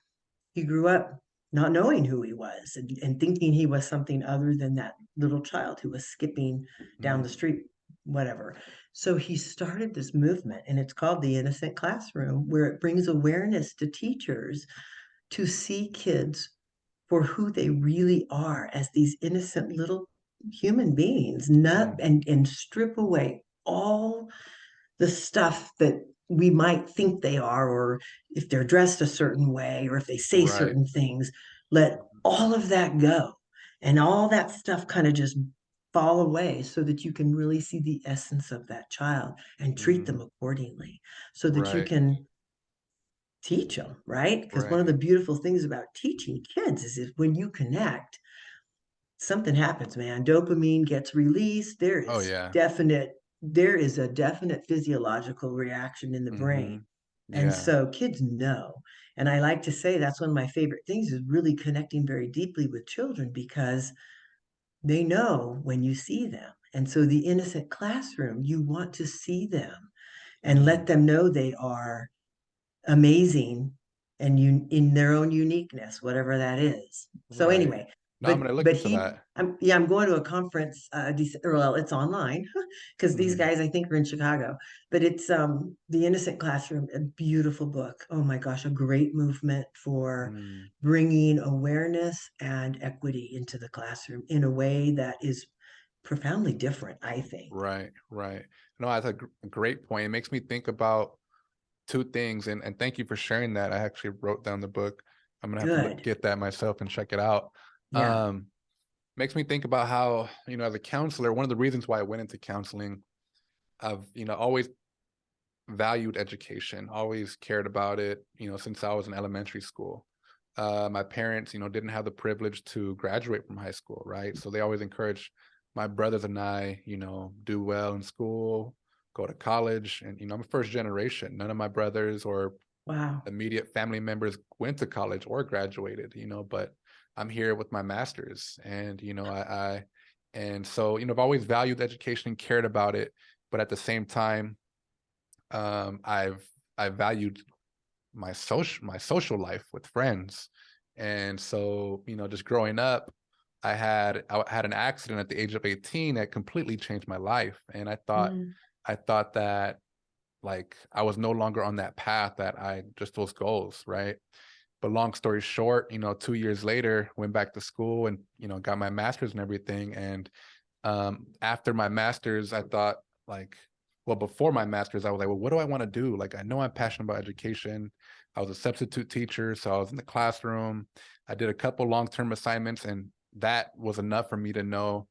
Speaker 2: he grew up not knowing who he was, and thinking he was something other than that little child who was skipping down the
Speaker 1: mm,
Speaker 2: street, whatever. So he started this movement, and it's called the Innocent Classroom, where it brings awareness to teachers to see kids for who they really are, as these innocent little human beings, not
Speaker 1: mm,
Speaker 2: and strip away all the stuff that we might think they are, or if they're dressed a certain way, or if they say
Speaker 1: right.
Speaker 2: certain things, let all of that go, and all that stuff kind of just fall away, so that you can really see the essence of that child and treat
Speaker 1: Mm,
Speaker 2: them accordingly, so that you
Speaker 1: right.
Speaker 2: can teach them, right? Because one
Speaker 1: Right.
Speaker 2: of the beautiful things about teaching kids is when you connect, something happens, man. Dopamine gets released.
Speaker 1: Oh yeah.
Speaker 2: There is a definite physiological reaction in the brain.
Speaker 1: Mm-hmm.
Speaker 2: And
Speaker 1: Yeah.
Speaker 2: so kids know. And I like to say that's one of my favorite things, is really connecting very deeply with children, because they know when you see them. And so the innocent classroom, you want to see them and let
Speaker 1: Mm,
Speaker 2: them know they are amazing, and in their own uniqueness, whatever that is. So
Speaker 1: right.
Speaker 2: anyway,
Speaker 1: No, I'm gonna look into
Speaker 2: he,
Speaker 1: that.
Speaker 2: I'm going to a conference, well, it's online because these
Speaker 1: Mm,
Speaker 2: guys I think are in Chicago, but it's The Innocent Classroom, a beautiful book. Oh my gosh, a great movement for
Speaker 1: mm,
Speaker 2: bringing awareness and equity into the classroom in a way that is profoundly different, I think.
Speaker 1: right. Right. No, that's a great point. It makes me think about two things, and thank you for sharing that. I actually wrote down the book. I'm gonna have to
Speaker 2: Good.
Speaker 1: get that myself and check it out.
Speaker 2: Yeah.
Speaker 1: Um, Makes me think about how, as a counselor, one of the reasons why I went into counseling, I've, always valued education, always cared about it, since I was in elementary school. My parents, didn't have the privilege to graduate from high school, right? So they always encouraged my brothers and I, do well in school, go to college. And, I'm a first generation. None of my brothers or
Speaker 2: Wow.
Speaker 1: immediate family members went to college or graduated, but I'm here with my master's. And, and so, I've always valued education and cared about it. But at the same time, I valued my social life with friends. And so, just growing up, I had an accident at the age of 18 that completely changed my life. And
Speaker 2: Mm.
Speaker 1: I thought that, like, I was no longer on that path, that I just those goals, right? But long story short, 2 years later, went back to school and, got my master's and everything. And after my master's, I thought, like, well, before my master's, I was like, well, what do I want to do? Like, I know I'm passionate about education. I was a substitute teacher, so I was in the classroom. I did a couple long-term assignments, and that was enough for me to know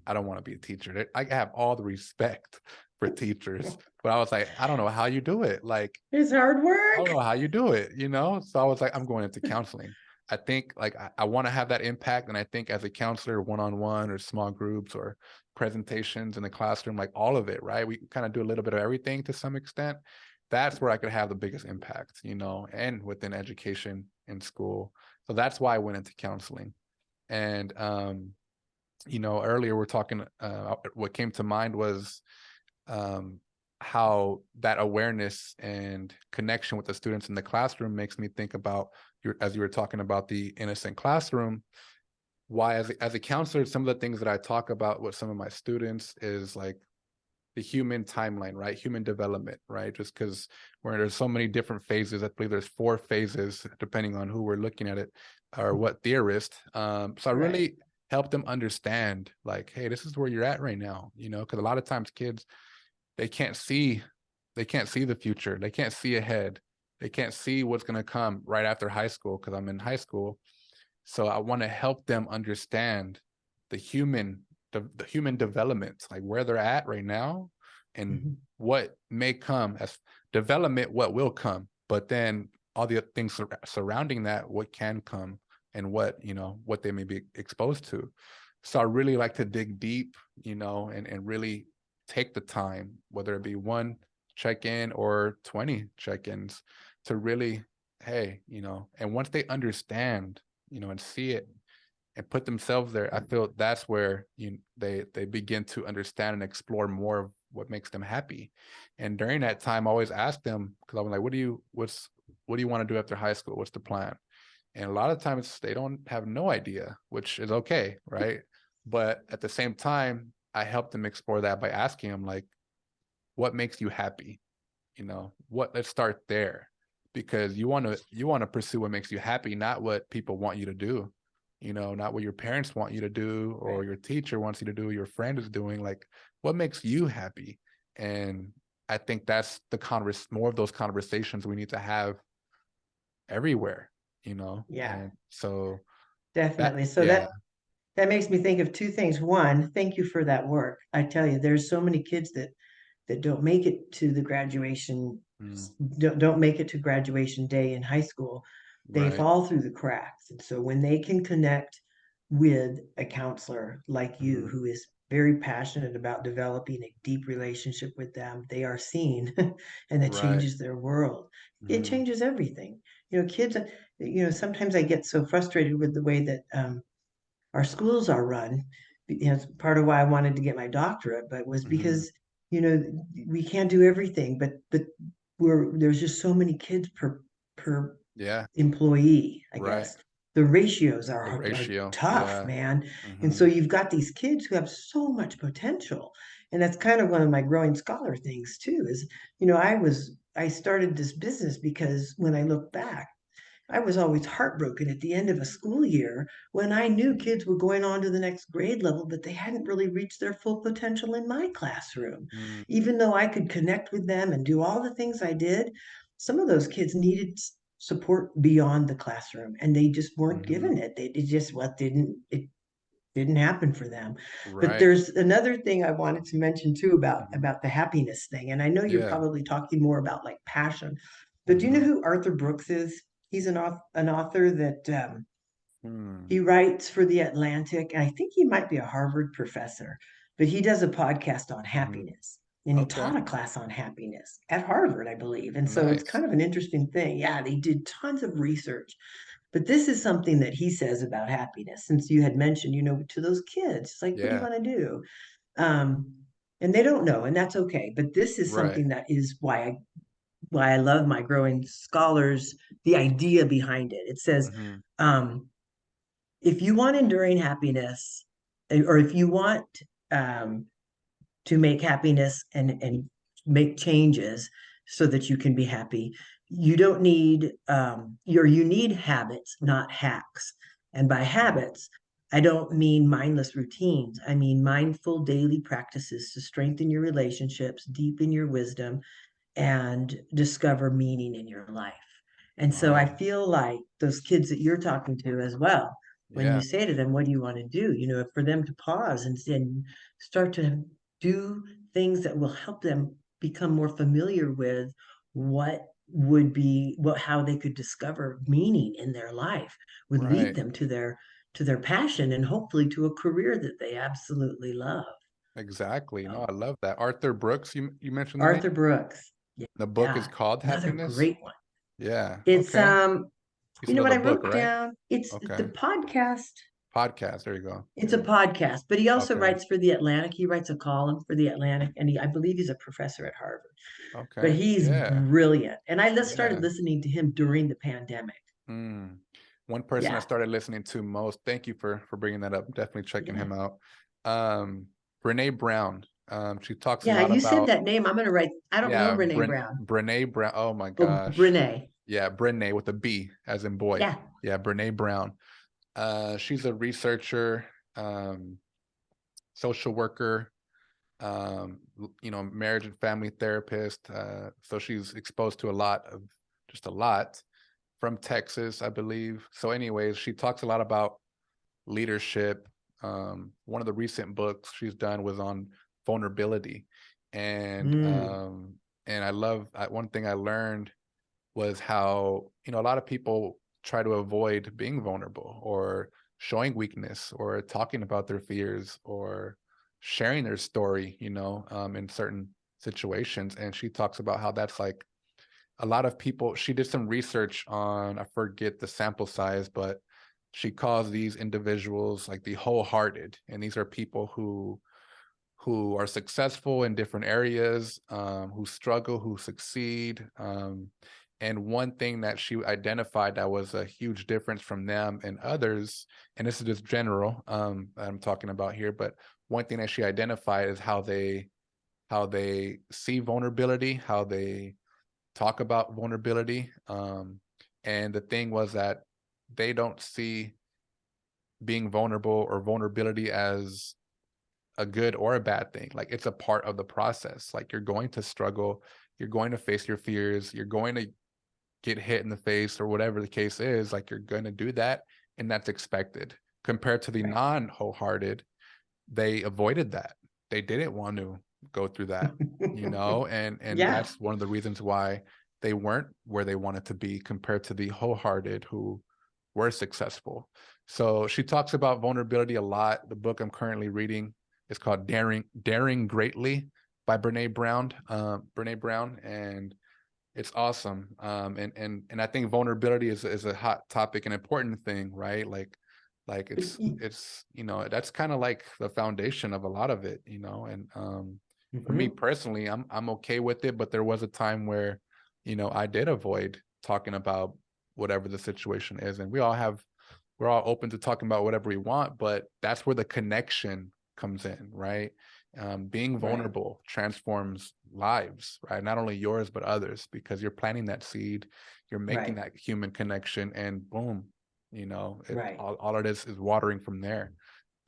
Speaker 1: I don't want to be a teacher. I have all the respect for teachers, but I was like, I don't know how you do it. Like,
Speaker 2: It's hard
Speaker 1: I don't
Speaker 2: work.
Speaker 1: know how you do it, you know? So I was like, I'm going into counseling. I think like I want to have that impact. And I think as a counselor, one-on-one or small groups or presentations in the classroom, like all of it, right? We kind of do a little bit of everything to some extent. That's where I could have the biggest impact, you know, and within education in school. So that's why I went into counseling. And you know, earlier we're talking, what came to mind was um, how that awareness and connection with the students in the classroom makes me think about as you were talking about the innocent classroom. Why, as a counselor, some of the things that I talk about with some of my students is like the human timeline, right? Human development, right? Just because where there's so many different phases, I believe there's 4 phases, depending on who we're looking at it or what theorist. So I
Speaker 2: Right.
Speaker 1: really help them understand like, hey, this is where you're at right now, you know, because a lot of times kids, they can't see the future. They can't see ahead. They can't see what's going to come right after high school because I'm in high school. So I want to help them understand the human development, like where they're at right now and
Speaker 2: Mhm.
Speaker 1: what may come as development, what will come, but then all the things surrounding that, what can come and what, you know, what they may be exposed to. So I really like to dig deep, you know, and really take the time, whether it be one check-in or 20 check-ins to really, hey, you know, and once they understand, you know, and see it and put themselves there, I feel that's where they begin to understand and explore more of what makes them happy. And during that time, I always ask them, because I'm like, what do you want to do after high school? What's the plan? And a lot of times they don't have no idea, which is okay, right? But at the same time, I help them explore that by asking them like, what makes you happy? You know, let's start there, because you want to pursue what makes you happy, not what people want you to do, you know, not what your parents want you to do or
Speaker 2: Right.
Speaker 1: your teacher wants you to do, your friend is doing, like what makes you happy. And I think that's more of those conversations we need to have everywhere, you know.
Speaker 2: Yeah,
Speaker 1: And so that,
Speaker 2: definitely. So
Speaker 1: yeah.
Speaker 2: that makes me think of two things. One, thank you for that work. I tell you, there's so many kids that don't make it to the graduation,
Speaker 1: Mm,
Speaker 2: don't make it to graduation day in high school. They
Speaker 1: right.
Speaker 2: fall through the cracks. And so when they can connect with a counselor like you,
Speaker 1: Mm,
Speaker 2: who is very passionate about developing a deep relationship with them, they are seen and that
Speaker 1: right.
Speaker 2: changes their world. It
Speaker 1: Mm,
Speaker 2: changes everything. Kids, sometimes I get so frustrated with the way that our schools are run. It's part of why I wanted to get my doctorate, but was
Speaker 1: mm,
Speaker 2: because we can't do everything, but there's just so many kids per
Speaker 1: yeah.
Speaker 2: employee, I
Speaker 1: Right.
Speaker 2: guess. The ratios
Speaker 1: The
Speaker 2: are
Speaker 1: ratio.
Speaker 2: tough,
Speaker 1: Yeah.
Speaker 2: man. And so
Speaker 1: Mm-hmm.
Speaker 2: you've got these kids who have so much potential. And that's kind of one of my growing scholar things too, is, I started this business because when I look back, I was always heartbroken at the end of a school year when I knew kids were going on to the next grade level, but they hadn't really reached their full potential in my classroom.
Speaker 1: Mm,
Speaker 2: Even though I could connect with them and do all the things I did, some of those kids needed support beyond the classroom and they just weren't
Speaker 1: mm-hmm.
Speaker 2: given it. It just it didn't happen for them. But
Speaker 1: Right.
Speaker 2: there's another thing I wanted to mention too about
Speaker 1: Mm-hmm.
Speaker 2: about the happiness thing. And I know you're
Speaker 1: Yeah.
Speaker 2: probably talking more about like passion, but do you know
Speaker 1: Mm-hmm.
Speaker 2: who Arthur Brooks is? He's an author that
Speaker 1: Hmm.
Speaker 2: he writes for the Atlantic. And I think he might be a Harvard professor, but he does a podcast on
Speaker 1: Mm-hmm.
Speaker 2: happiness. And he
Speaker 1: Okay.
Speaker 2: taught a class on happiness at Harvard, I believe. And so it's
Speaker 1: Nice.
Speaker 2: kind of an interesting thing. Yeah, they did tons of research. But this is something that he says about happiness, since you had mentioned, to those kids, it's like, what do you
Speaker 1: Yeah.
Speaker 2: want to do? Um, and they don't know, and that's okay. But this is
Speaker 1: Right.
Speaker 2: something that is why I love my growing scholars, the idea behind it. It says,
Speaker 1: Mm-hmm.
Speaker 2: um, if you want enduring happiness, or if you want um, to make happiness and make changes so that you can be happy, you don't need you need habits, not hacks. And by habits, I don't mean mindless routines. I mean mindful daily practices to strengthen your relationships, deepen your wisdom, and discover meaning in your life. And so I
Speaker 1: Wow.
Speaker 2: feel like those kids that you're talking to as well, when you
Speaker 1: Yeah.
Speaker 2: say to them, what do you want to do? For them to pause and start to do things that will help them become more familiar with how they could discover meaning in their life, would lead
Speaker 1: Right.
Speaker 2: them to their passion and hopefully to a career that they absolutely love.
Speaker 1: Exactly. No,
Speaker 2: So,
Speaker 1: I love that. Arthur Brooks, you mentioned the name?
Speaker 2: Arthur Brooks.
Speaker 1: The book is
Speaker 2: Yeah,
Speaker 1: called
Speaker 2: another
Speaker 1: Happiness?
Speaker 2: great one.
Speaker 1: Yeah.
Speaker 2: It's
Speaker 1: Okay. You
Speaker 2: you know
Speaker 1: spelled
Speaker 2: what
Speaker 1: the
Speaker 2: I
Speaker 1: book,
Speaker 2: wrote
Speaker 1: right?
Speaker 2: down? It's the
Speaker 1: Okay.
Speaker 2: podcast.
Speaker 1: Podcast. There you go.
Speaker 2: It's a
Speaker 1: Yeah.
Speaker 2: podcast, but he also
Speaker 1: Okay.
Speaker 2: writes for the Atlantic. He writes a column for the Atlantic, and I believe he's a professor at Harvard. But
Speaker 1: Okay.
Speaker 2: he's
Speaker 1: Yeah.
Speaker 2: brilliant, and I just started
Speaker 1: Yeah.
Speaker 2: listening to him during the pandemic.
Speaker 1: Mm. One person I
Speaker 2: Yeah,
Speaker 1: started listening to most, thank you for bringing that up. Definitely checking
Speaker 2: yeah,
Speaker 1: him out. Um, Brene Brown. She talks a
Speaker 2: yeah.
Speaker 1: lot
Speaker 2: You said
Speaker 1: about,
Speaker 2: that name. I'm gonna write. I don't know
Speaker 1: yeah,
Speaker 2: Brene Brown.
Speaker 1: Brene Brown. Oh my
Speaker 2: Oh,
Speaker 1: gosh.
Speaker 2: Brene.
Speaker 1: Yeah, Brene with a B as in boy.
Speaker 2: Yeah.
Speaker 1: Yeah, Brene Brown. She's a researcher, um, social worker, marriage and family therapist. So she's exposed to just a lot from Texas, I believe. So, anyways, she talks a lot about leadership. One of the recent books she's done was on vulnerability, and
Speaker 2: Mm,
Speaker 1: um, and one thing I learned was how a lot of people try to avoid being vulnerable or showing weakness or talking about their fears or sharing their story, in certain situations. And she talks about how that's like a lot of people. She did some research on, I forget the sample size, but she calls these individuals like the wholehearted, and these are people who are successful in different areas, who struggle, who succeed. And one thing that she identified that was a huge difference from them and others, and this is just general, I'm talking about here, but one thing that she identified is how they see vulnerability, how they talk about vulnerability. And the thing was that they don't see being vulnerable or vulnerability as a good or a bad thing. Like, it's a part of the process. Like, you're going to struggle, you're going to face your fears, you're going to get hit in the face or whatever the case is. Like, you're going to do that, and that's expected. Compared to the
Speaker 2: right.
Speaker 1: non-wholehearted, they avoided that. They didn't want to go through that, and
Speaker 2: Yeah.
Speaker 1: that's one of the reasons why they weren't where they wanted to be compared to the wholehearted who were successful. So she talks about vulnerability a lot. The book I'm currently reading is called Daring Greatly by Brene Brown. And it's awesome. And I think vulnerability is a hot topic, an important thing, right? Like that's kind of like the foundation of a lot of it, and for me
Speaker 2: Mhm.
Speaker 1: personally, I'm okay with it, but there was a time where, I did avoid talking about whatever the situation is, and we're all open to talking about whatever we want, but that's where the connection comes in, right? Being
Speaker 2: Right.
Speaker 1: vulnerable transforms lives, right? Not only yours, but others, because you're planting that seed, you're making
Speaker 2: Right.
Speaker 1: that human connection, and boom,
Speaker 2: Right.
Speaker 1: all it is watering from there.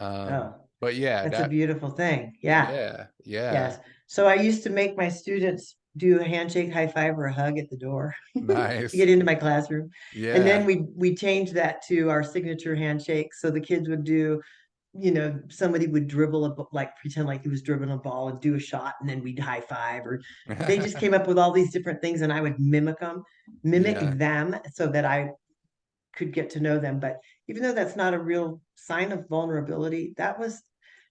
Speaker 2: Oh,
Speaker 1: But yeah,
Speaker 2: that's a beautiful thing. Yeah.
Speaker 1: yeah, yeah,
Speaker 2: Yes. So I used to make my students do a handshake, high five, or a hug at the door to
Speaker 1: nice.
Speaker 2: get into my classroom. And then
Speaker 1: Yeah.
Speaker 2: we changed that to our signature handshake. So the kids would do, somebody would dribble like pretend like he was dribbling a ball and do a shot, and then we'd high five. Or they just came up with all these different things, and I would mimic
Speaker 1: Yeah,
Speaker 2: them so that I could get to know them. But even though that's not a real sign of vulnerability, that was,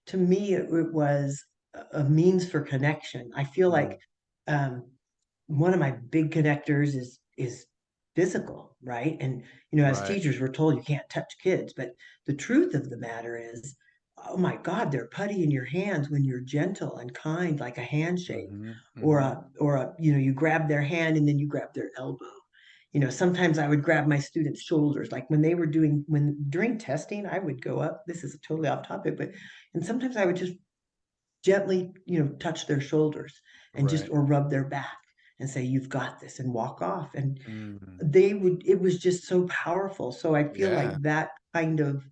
Speaker 2: to me, it was a means for connection. I feel
Speaker 1: mm,
Speaker 2: like um, one of my big connectors is physical, right? And as
Speaker 1: right.
Speaker 2: teachers, we're told you can't touch kids, but the truth of the matter is, oh my God, they're putty in your hands when you're gentle and kind, like a handshake,
Speaker 1: Hmm.
Speaker 2: or
Speaker 1: Hmm.
Speaker 2: a you grab their hand and then you grab their elbow. Sometimes I would grab my students' shoulders, like when they were during testing, I would go up. This is totally off topic, and sometimes I would just gently, touch their shoulders and just
Speaker 1: Right.
Speaker 2: or rub their back and say, "You've got this," and walk off. And
Speaker 1: Mm,
Speaker 2: it was just so powerful. So I feel
Speaker 1: yeah,
Speaker 2: like that kind of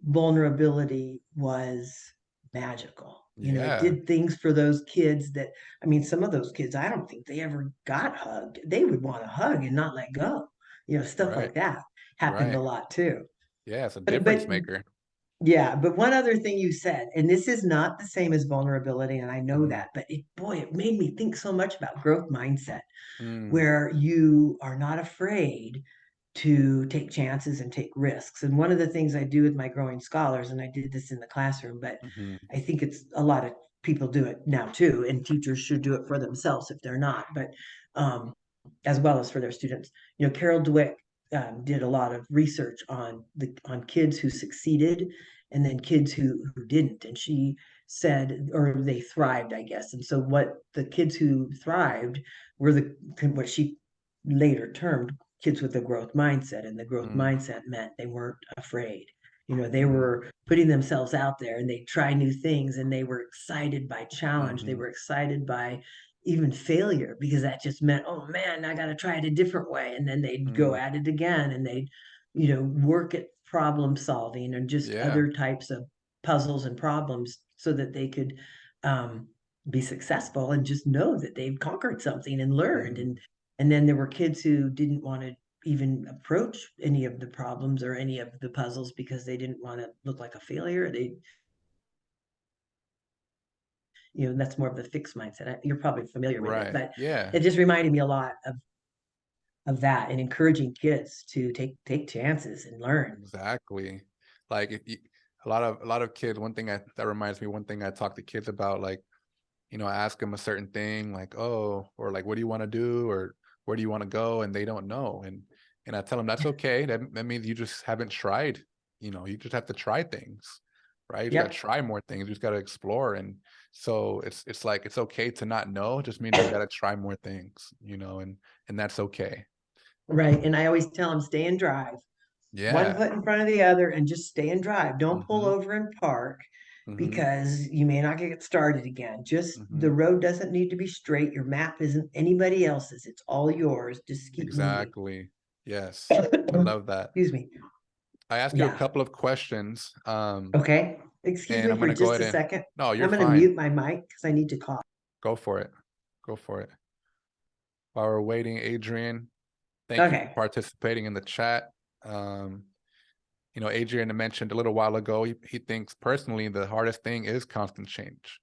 Speaker 2: vulnerability was magical. It
Speaker 1: yeah,
Speaker 2: did things for those kids that, I mean, some of those kids, I don't think they ever got hugged. They would want to hug and not let go. Stuff
Speaker 1: right,
Speaker 2: like that happened a
Speaker 1: right.
Speaker 2: lot too.
Speaker 1: Yeah, it's a difference
Speaker 2: But
Speaker 1: maker.
Speaker 2: yeah, but one other thing you said, and this is not the same as vulnerability, and I know
Speaker 1: Mhm.
Speaker 2: that, but it made me think so much about growth mindset,
Speaker 1: Mm,
Speaker 2: where you are not afraid to take chances and take risks. And one of the things I do with my growing scholars, and I did this in the classroom, but
Speaker 1: mhm,
Speaker 2: I think it's a lot of people do it now too, and teachers should do it for themselves if they're not, but um, as well as for their students. Carol Dweck did a lot of research on kids who succeeded and then kids who didn't, and she said, or they thrived, I guess. And so what the kids who thrived were the what she later termed kids with a growth mindset, and the growth
Speaker 1: mm,
Speaker 2: mindset meant they weren't afraid. They
Speaker 1: mm,
Speaker 2: were putting themselves out there and they try new things and they were excited by challenge. They
Speaker 1: mhm,
Speaker 2: were excited by even failure because that just meant, oh man, I got to try it a different way. And then they'd go
Speaker 1: mm.
Speaker 2: at it again and they'd, work at problem solving and just
Speaker 1: Yeah.
Speaker 2: other types of puzzles and problems so that they could um, be successful and just know that they've conquered something and learned.
Speaker 1: Mm,
Speaker 2: And then there were kids who didn't want to even approach any of the problems or any of the puzzles because they didn't want to look like a failure. That's more of the fixed mindset. You're probably familiar with it,
Speaker 1: right.
Speaker 2: but
Speaker 1: Yeah.
Speaker 2: it just reminded me a lot of that and encouraging kids to take chances and learn.
Speaker 1: Exactly. Like if you, a lot of kids, that reminds me, one thing I talk to kids about, like, I ask them a certain thing, like, oh, or like, what do you want to do? Or where do you want to go? And they don't know. And I tell them that's okay. That means you just haven't tried. You just have to try things, right? You just got to
Speaker 2: Yep.
Speaker 1: try more things. You just got to explore. And so it's like it's okay to not know. It just means you got to try more things, and that's okay.
Speaker 2: Right. And I always tell them stay and drive. One
Speaker 1: Yeah.
Speaker 2: foot in front of the other and just stay and drive. Don't pull
Speaker 1: Mm-hmm.
Speaker 2: over and park
Speaker 1: Mm-hmm.
Speaker 2: because you may not get started again. Just
Speaker 1: Mm-hmm.
Speaker 2: the road doesn't need to be straight. Your map isn't anybody else's. It's all yours. Just keep moving.
Speaker 1: Exactly. Yes. I love that.
Speaker 2: Excuse me.
Speaker 1: I asked you a
Speaker 2: Yeah.
Speaker 1: couple of questions,
Speaker 2: Okay. Excuse
Speaker 1: and
Speaker 2: me
Speaker 1: I'm
Speaker 2: for
Speaker 1: gonna go
Speaker 2: just
Speaker 1: ahead
Speaker 2: a
Speaker 1: and
Speaker 2: second.
Speaker 1: no, you're
Speaker 2: I'm going to
Speaker 1: fine.
Speaker 2: mute my mic because I need to cough.
Speaker 1: Go for it. Go for it. While we're waiting, Adrian, thank you for
Speaker 2: Okay.
Speaker 1: participating in the chat. Um, Adrian mentioned a little while ago, he thinks personally the hardest thing is constant change.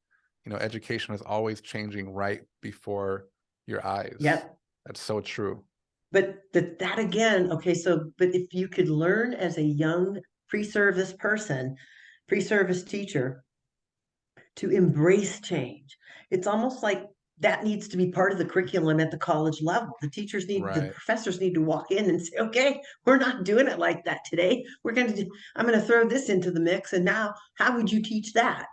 Speaker 1: Education is always changing right before your eyes.
Speaker 2: Yep.
Speaker 1: That's so true.
Speaker 2: But that again, okay, but if you could learn as a young pre-service person, pre-service teacher, to embrace change, it's almost like that needs to be part of the curriculum at the college level. The
Speaker 1: Right.
Speaker 2: professors need to walk in and say, okay, we're not doing it like that today. I'm going to throw this into the mix. And now, how would you teach that?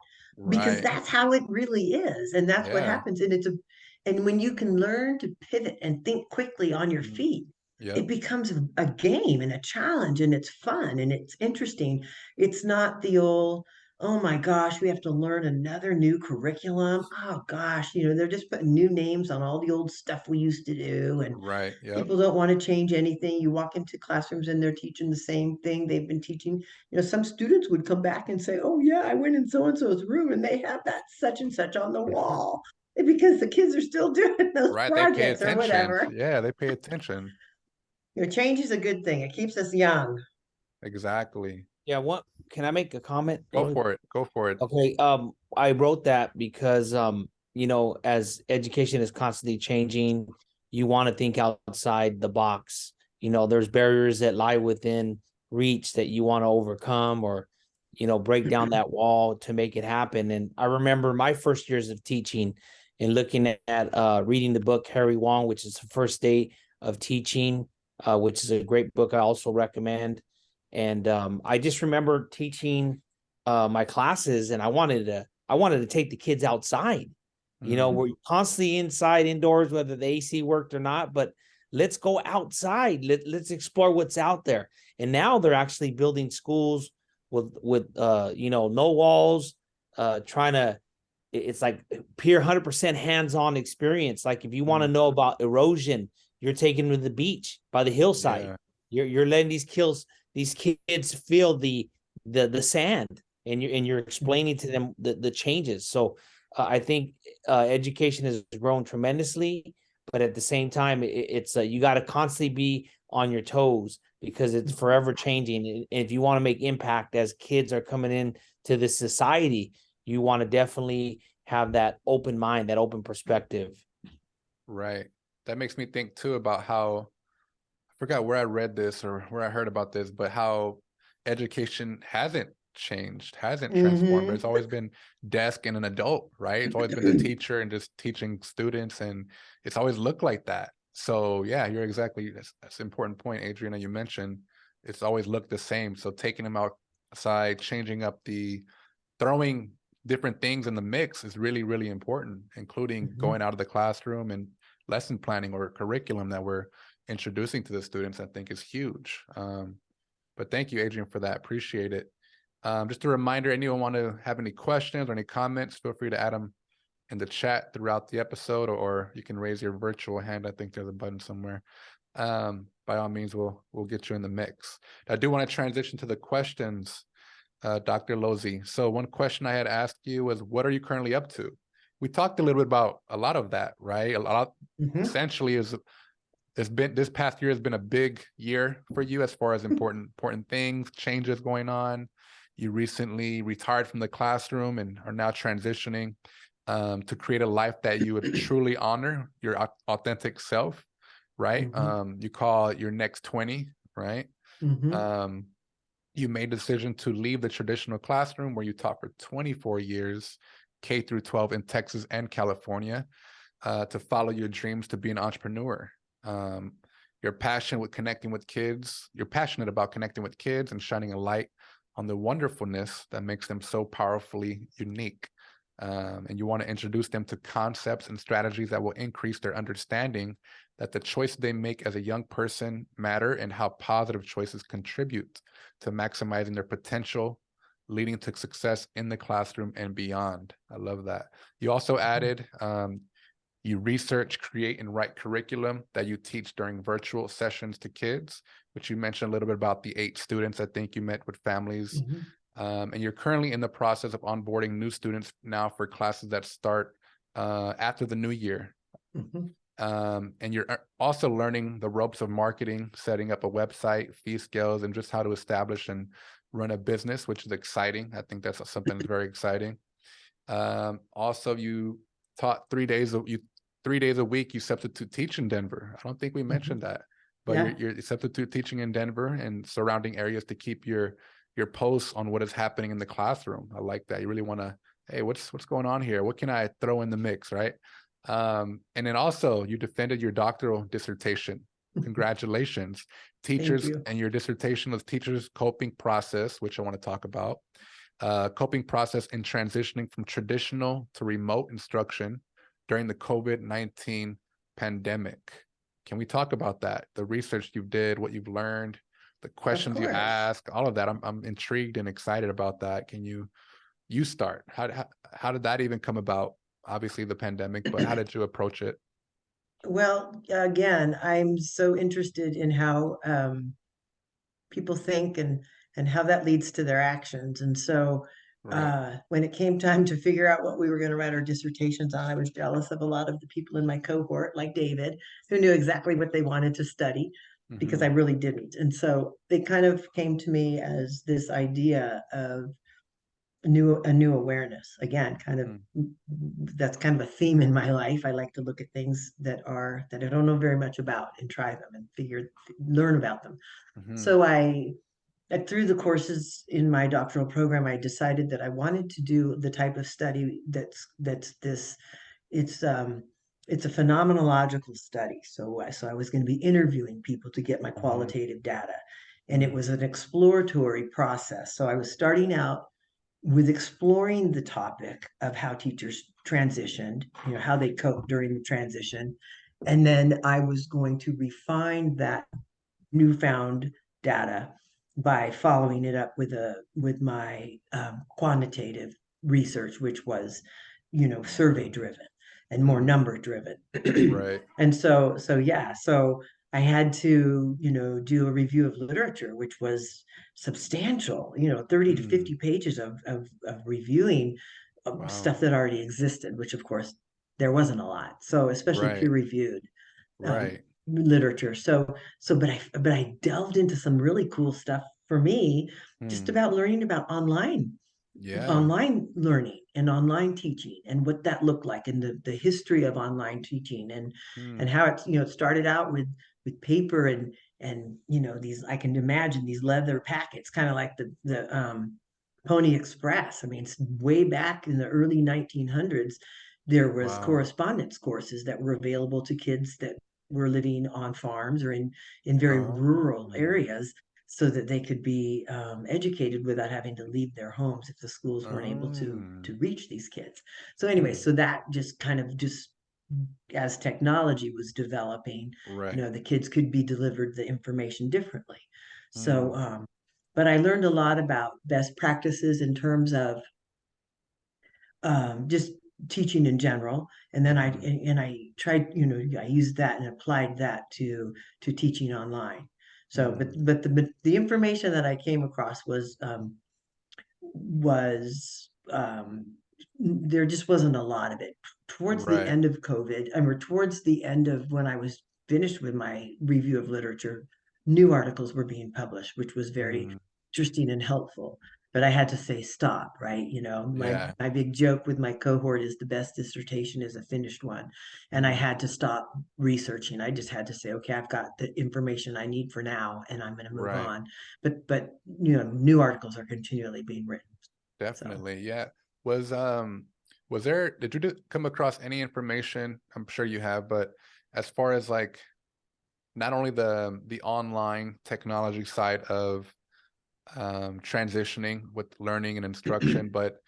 Speaker 2: Because
Speaker 1: Right.
Speaker 2: that's how it really is. And that's what
Speaker 1: Yeah.
Speaker 2: happens. And when you can learn to pivot and think quickly on your
Speaker 1: Mm.
Speaker 2: feet, it
Speaker 1: Yep.
Speaker 2: becomes a game and a challenge and it's fun and it's interesting. It's not the old, oh my gosh, we have to learn another new curriculum. Oh gosh, they're just putting new names on all the old stuff we used to do. And
Speaker 1: Right. Yep.
Speaker 2: people don't want to change anything. You walk into classrooms and they're teaching the same thing they've been teaching. Some students would come back and say, oh yeah, I went in so and so's room and they have that such and such on the wall. Because the kids are still doing those
Speaker 1: Right. They pay
Speaker 2: projects or
Speaker 1: attention.
Speaker 2: whatever.
Speaker 1: Yeah, they pay attention.
Speaker 2: Change is a good thing. It keeps us young.
Speaker 1: Exactly.
Speaker 3: Yeah, what can I make a comment?
Speaker 1: Go for it. Go for it.
Speaker 3: Okay, I wrote that because as education is constantly changing, you want to think outside the box. There's barriers that lie within reach that you want to overcome or break down that wall to make it happen. And I remember my first years of teaching and looking at reading the book Harry Wong, which is the first day of teaching, which is a great book I also recommend. And I just remember teaching my classes, and I wanted to take the kids outside.
Speaker 1: Mm.
Speaker 3: We're constantly inside, indoors, whether the AC worked or not. But let's go outside. Let's explore what's out there. And now they're actually building schools with no walls, trying to. It's like pure 100% hands-on experience. Like if you want to
Speaker 1: Mm.
Speaker 3: know about erosion, you're taking them to the beach by the hillside.
Speaker 1: Yeah.
Speaker 3: You're letting these kids feel the sand, and you're explaining to them the changes. So I think education has grown tremendously. but at the same time, it's you got to constantly be on your toes because it's forever changing. And if you want to make impact as kids are coming in to this society, you want to definitely have that open mind, that open perspective.
Speaker 1: Right. That makes me think too about how, I forgot where I read this or where I heard about this, but how education hasn't changed, hasn't transformed. It's always been desk and an adult, right? It's always been the teacher and just teaching students, and it's always looked like that. So yeah, you're exactly, that's an important point, Adriana, you mentioned. It's always looked the same. So taking them outside, changing up throwing different things in the mix is really, really important, including going out of the classroom, and lesson planning or curriculum that we're introducing to the students, I think is huge. But thank you, Adrian, for that. Appreciate it. Just a reminder, anyone want to have any questions or any comments, feel free to add them in the chat throughout the episode, or you can raise your virtual hand. I think there's a button somewhere. By all means, we'll get you in the mix. I do want to transition to the questions, Dr. Losi. So one question I had asked you was, what are you currently up to? We talked a little bit about a lot of that, right? A lot, essentially, this past year has been a big year for you as far as important things, changes going on. You recently retired from the classroom and are now transitioning to create a life that you would truly honor, your authentic self, right? You call it your next 20, right? You made the decision to leave the traditional classroom where you taught for 24 years, K through 12 in Texas and California, to follow your dreams to be an entrepreneur. You're passionate with connecting with kids. You're passionate about connecting with kids and shining a light on the wonderfulness that makes them so powerfully unique. And you want to introduce them to concepts and strategies that will increase their understanding that the choices they make as a young person matter, and how positive choices contribute to maximizing their potential, leading to success in the classroom and beyond. I love that. You also added, you research, create, and write curriculum that you teach during virtual sessions to kids, which you mentioned a little bit about the 8 students I think you met with families. And you're currently in the process of onboarding new students now for classes that start after the new year. And you're also learning the ropes of marketing, setting up a website, fee scales, and just how to establish and run a business, which is exciting. I think that's something that's very exciting. Also, you taught 3 days a week. You substitute teach in Denver. I don't think we mentioned that, but you're substitute teaching in Denver and surrounding areas to keep your posts on what is happening in the classroom. I like that. You really want to, hey, what's going on here? What can I throw in the mix, right? And then also you defended your doctoral dissertation. Congratulations. Teachers, and your dissertation was Teachers' Coping Process, which I want to talk about. Coping process in transitioning from traditional to remote instruction during the COVID-19 pandemic. Can we talk about that? The research you did, what you've learned, the questions you ask, all of that. I'm intrigued and excited about that. Can you start? How did that even come about? Obviously the pandemic, but how did you approach it?
Speaker 2: Well, again, I'm so interested in how people think and how that leads to their actions. And so when it came time to figure out what we were going to write our dissertations on, I was jealous of a lot of the people in my cohort, like David, who knew exactly what they wanted to study, because I really didn't. And so they kind of came to me as this idea of a new awareness. Again, kind of that's kind of a theme in my life. I like to look at things that I don't know very much about and try them and learn about them. So through the courses in my doctoral program, I decided that I wanted to do the type of study that's this. It's a phenomenological study. So I was going to be interviewing people to get my qualitative data, and it was an exploratory process. So I was starting out with exploring the topic of how teachers transitioned, how they coped during the transition. And then I was going to refine that newfound data by following it up with my quantitative research, which was, survey driven and more number driven.
Speaker 1: Right.
Speaker 2: And so I had to, do a review of literature, which was substantial, 30 to 50 pages of reviewing stuff that already existed, which of course there wasn't a lot. So especially peer reviewed.
Speaker 1: Right.
Speaker 2: literature. But I delved into some really cool stuff for me, just
Speaker 1: Hmm.
Speaker 2: about learning about
Speaker 1: Yeah.
Speaker 2: online learning and online teaching and what that looked like, and the history of online teaching, and
Speaker 1: Hmm.
Speaker 2: how it's, it started out with paper, and these, I can imagine these leather packets, kind of like the Pony Express. I mean, it's way back in the early 1900s. There was
Speaker 1: Wow.
Speaker 2: correspondence courses that were available to kids that were living on farms or in very
Speaker 1: Oh.
Speaker 2: rural areas, so that they could be educated without having to leave their homes if the schools weren't able to
Speaker 1: Oh.
Speaker 2: reach these kids. So anyway,
Speaker 1: Hmm.
Speaker 2: so that just kind of just, as technology was developing,
Speaker 1: Right.
Speaker 2: the kids could be delivered the information differently.
Speaker 1: Hmm.
Speaker 2: So but I learned a lot about best practices in terms of just teaching in general. And then
Speaker 1: Hmm.
Speaker 2: I tried, I used that and applied that to teaching online. So, but
Speaker 1: Hmm.
Speaker 2: the information that I came across was there just wasn't a lot of it towards the
Speaker 1: Right.
Speaker 2: end of COVID, or towards the end of when I was finished with my review of literature. New articles were being published, which was very
Speaker 1: Hmm.
Speaker 2: interesting and helpful. But I had to say stop, right?
Speaker 1: Yeah.
Speaker 2: My big joke with my cohort is the best dissertation is a finished one. And I
Speaker 1: Hmm.
Speaker 2: had to stop researching. I just had to say, okay, I've got the information I need for now, and I'm going to move
Speaker 1: Right.
Speaker 2: on. But new articles are continually being written. So
Speaker 1: Definitely. Yeah. Was there, did you come across any information? I'm sure you have, but as far as like not only the online technology side of transitioning with learning and instruction, but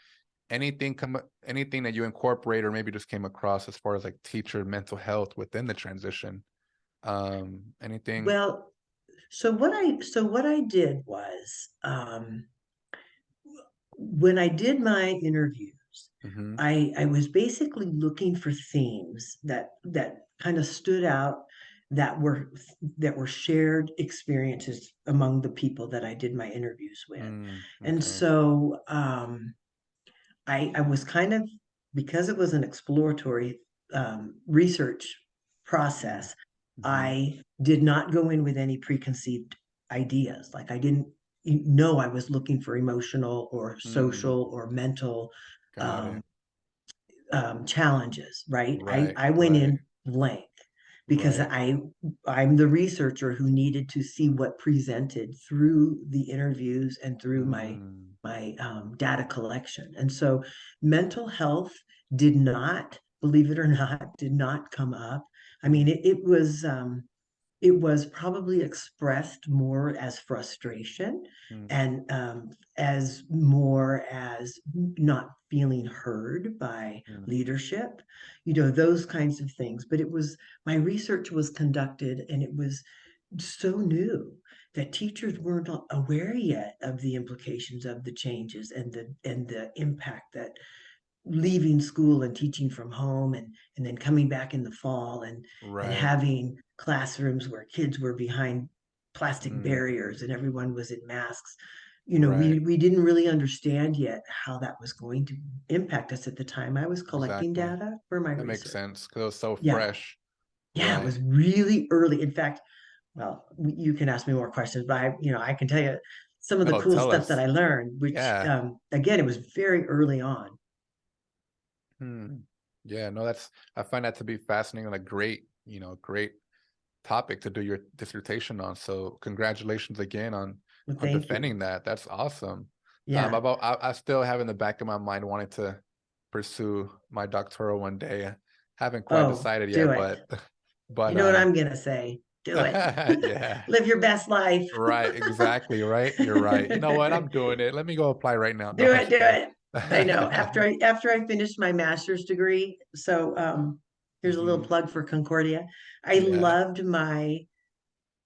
Speaker 1: anything that you incorporate or maybe just came across as far as like teacher mental health within the transition. Anything?
Speaker 2: well, so what I did was, when I did my interviews,
Speaker 1: Mm-hmm.
Speaker 2: I was basically looking for themes that kind of stood out, that were shared experiences among the people that I did my interviews with.
Speaker 1: Mm,
Speaker 2: And
Speaker 1: okay.
Speaker 2: so I was kind of, because it was an exploratory research process,
Speaker 1: Mm-hmm.
Speaker 2: I did not go in with any preconceived ideas. Like, I didn't know I was looking for emotional or
Speaker 1: Mm,
Speaker 2: social or mental
Speaker 1: got
Speaker 2: um,
Speaker 1: it.
Speaker 2: challenges, right? I,
Speaker 1: Right,
Speaker 2: I went
Speaker 1: right,
Speaker 2: in blank, because
Speaker 1: right.
Speaker 2: I'm the researcher who needed to see what presented through the interviews and through
Speaker 1: Mm,
Speaker 2: my data collection. And so mental health did not, believe it or not, did not come up. I mean,
Speaker 1: mm,
Speaker 2: it was probably expressed more as frustration,
Speaker 1: mm,
Speaker 2: and as more as not feeling heard by
Speaker 1: mm,
Speaker 2: leadership, those kinds of things. But my research was conducted, and it was so new that teachers weren't aware yet of the implications of the changes, and the impact that leaving school and teaching from home, and then coming back in the fall, and
Speaker 1: right.
Speaker 2: having classrooms where kids were behind plastic
Speaker 1: Mm,
Speaker 2: barriers and everyone was in masks.
Speaker 1: right.
Speaker 2: We didn't really understand yet how that was going to impact us at the time I was collecting
Speaker 1: Exactly.
Speaker 2: data for my
Speaker 1: That makes
Speaker 2: research.
Speaker 1: sense because it was so
Speaker 2: Yeah,
Speaker 1: fresh.
Speaker 2: yeah, it
Speaker 1: Right.
Speaker 2: was really early. In fact, well, you can ask me more questions, but I can tell you some of the
Speaker 1: No,
Speaker 2: cool
Speaker 1: tell
Speaker 2: stuff that
Speaker 1: us.
Speaker 2: I learned, which
Speaker 1: Yeah.
Speaker 2: again, it was very early on.
Speaker 1: Hmm. Yeah, no, I find that to be fascinating and a great, great topic to do your dissertation on. So congratulations again
Speaker 2: Well,
Speaker 1: on
Speaker 2: thank you.
Speaker 1: defending that. That's awesome.
Speaker 2: Yeah.
Speaker 1: I still have in the back of my mind wanting to pursue my doctoral one day. I haven't quite
Speaker 2: Oh,
Speaker 1: decided
Speaker 2: do
Speaker 1: yet,
Speaker 2: it.
Speaker 1: but
Speaker 2: You
Speaker 1: but
Speaker 2: know what I'm gonna say? Do it.
Speaker 1: yeah,
Speaker 2: Live your best life.
Speaker 1: right, exactly, right. You're right. You know what? I'm doing it. Let me go apply right now. No,
Speaker 2: Do
Speaker 1: I'm
Speaker 2: it,
Speaker 1: just
Speaker 2: do
Speaker 1: kidding.
Speaker 2: it. I know. After I finished my master's degree, so here's a little
Speaker 1: Hmm.
Speaker 2: plug for Concordia. I
Speaker 1: Yeah.
Speaker 2: loved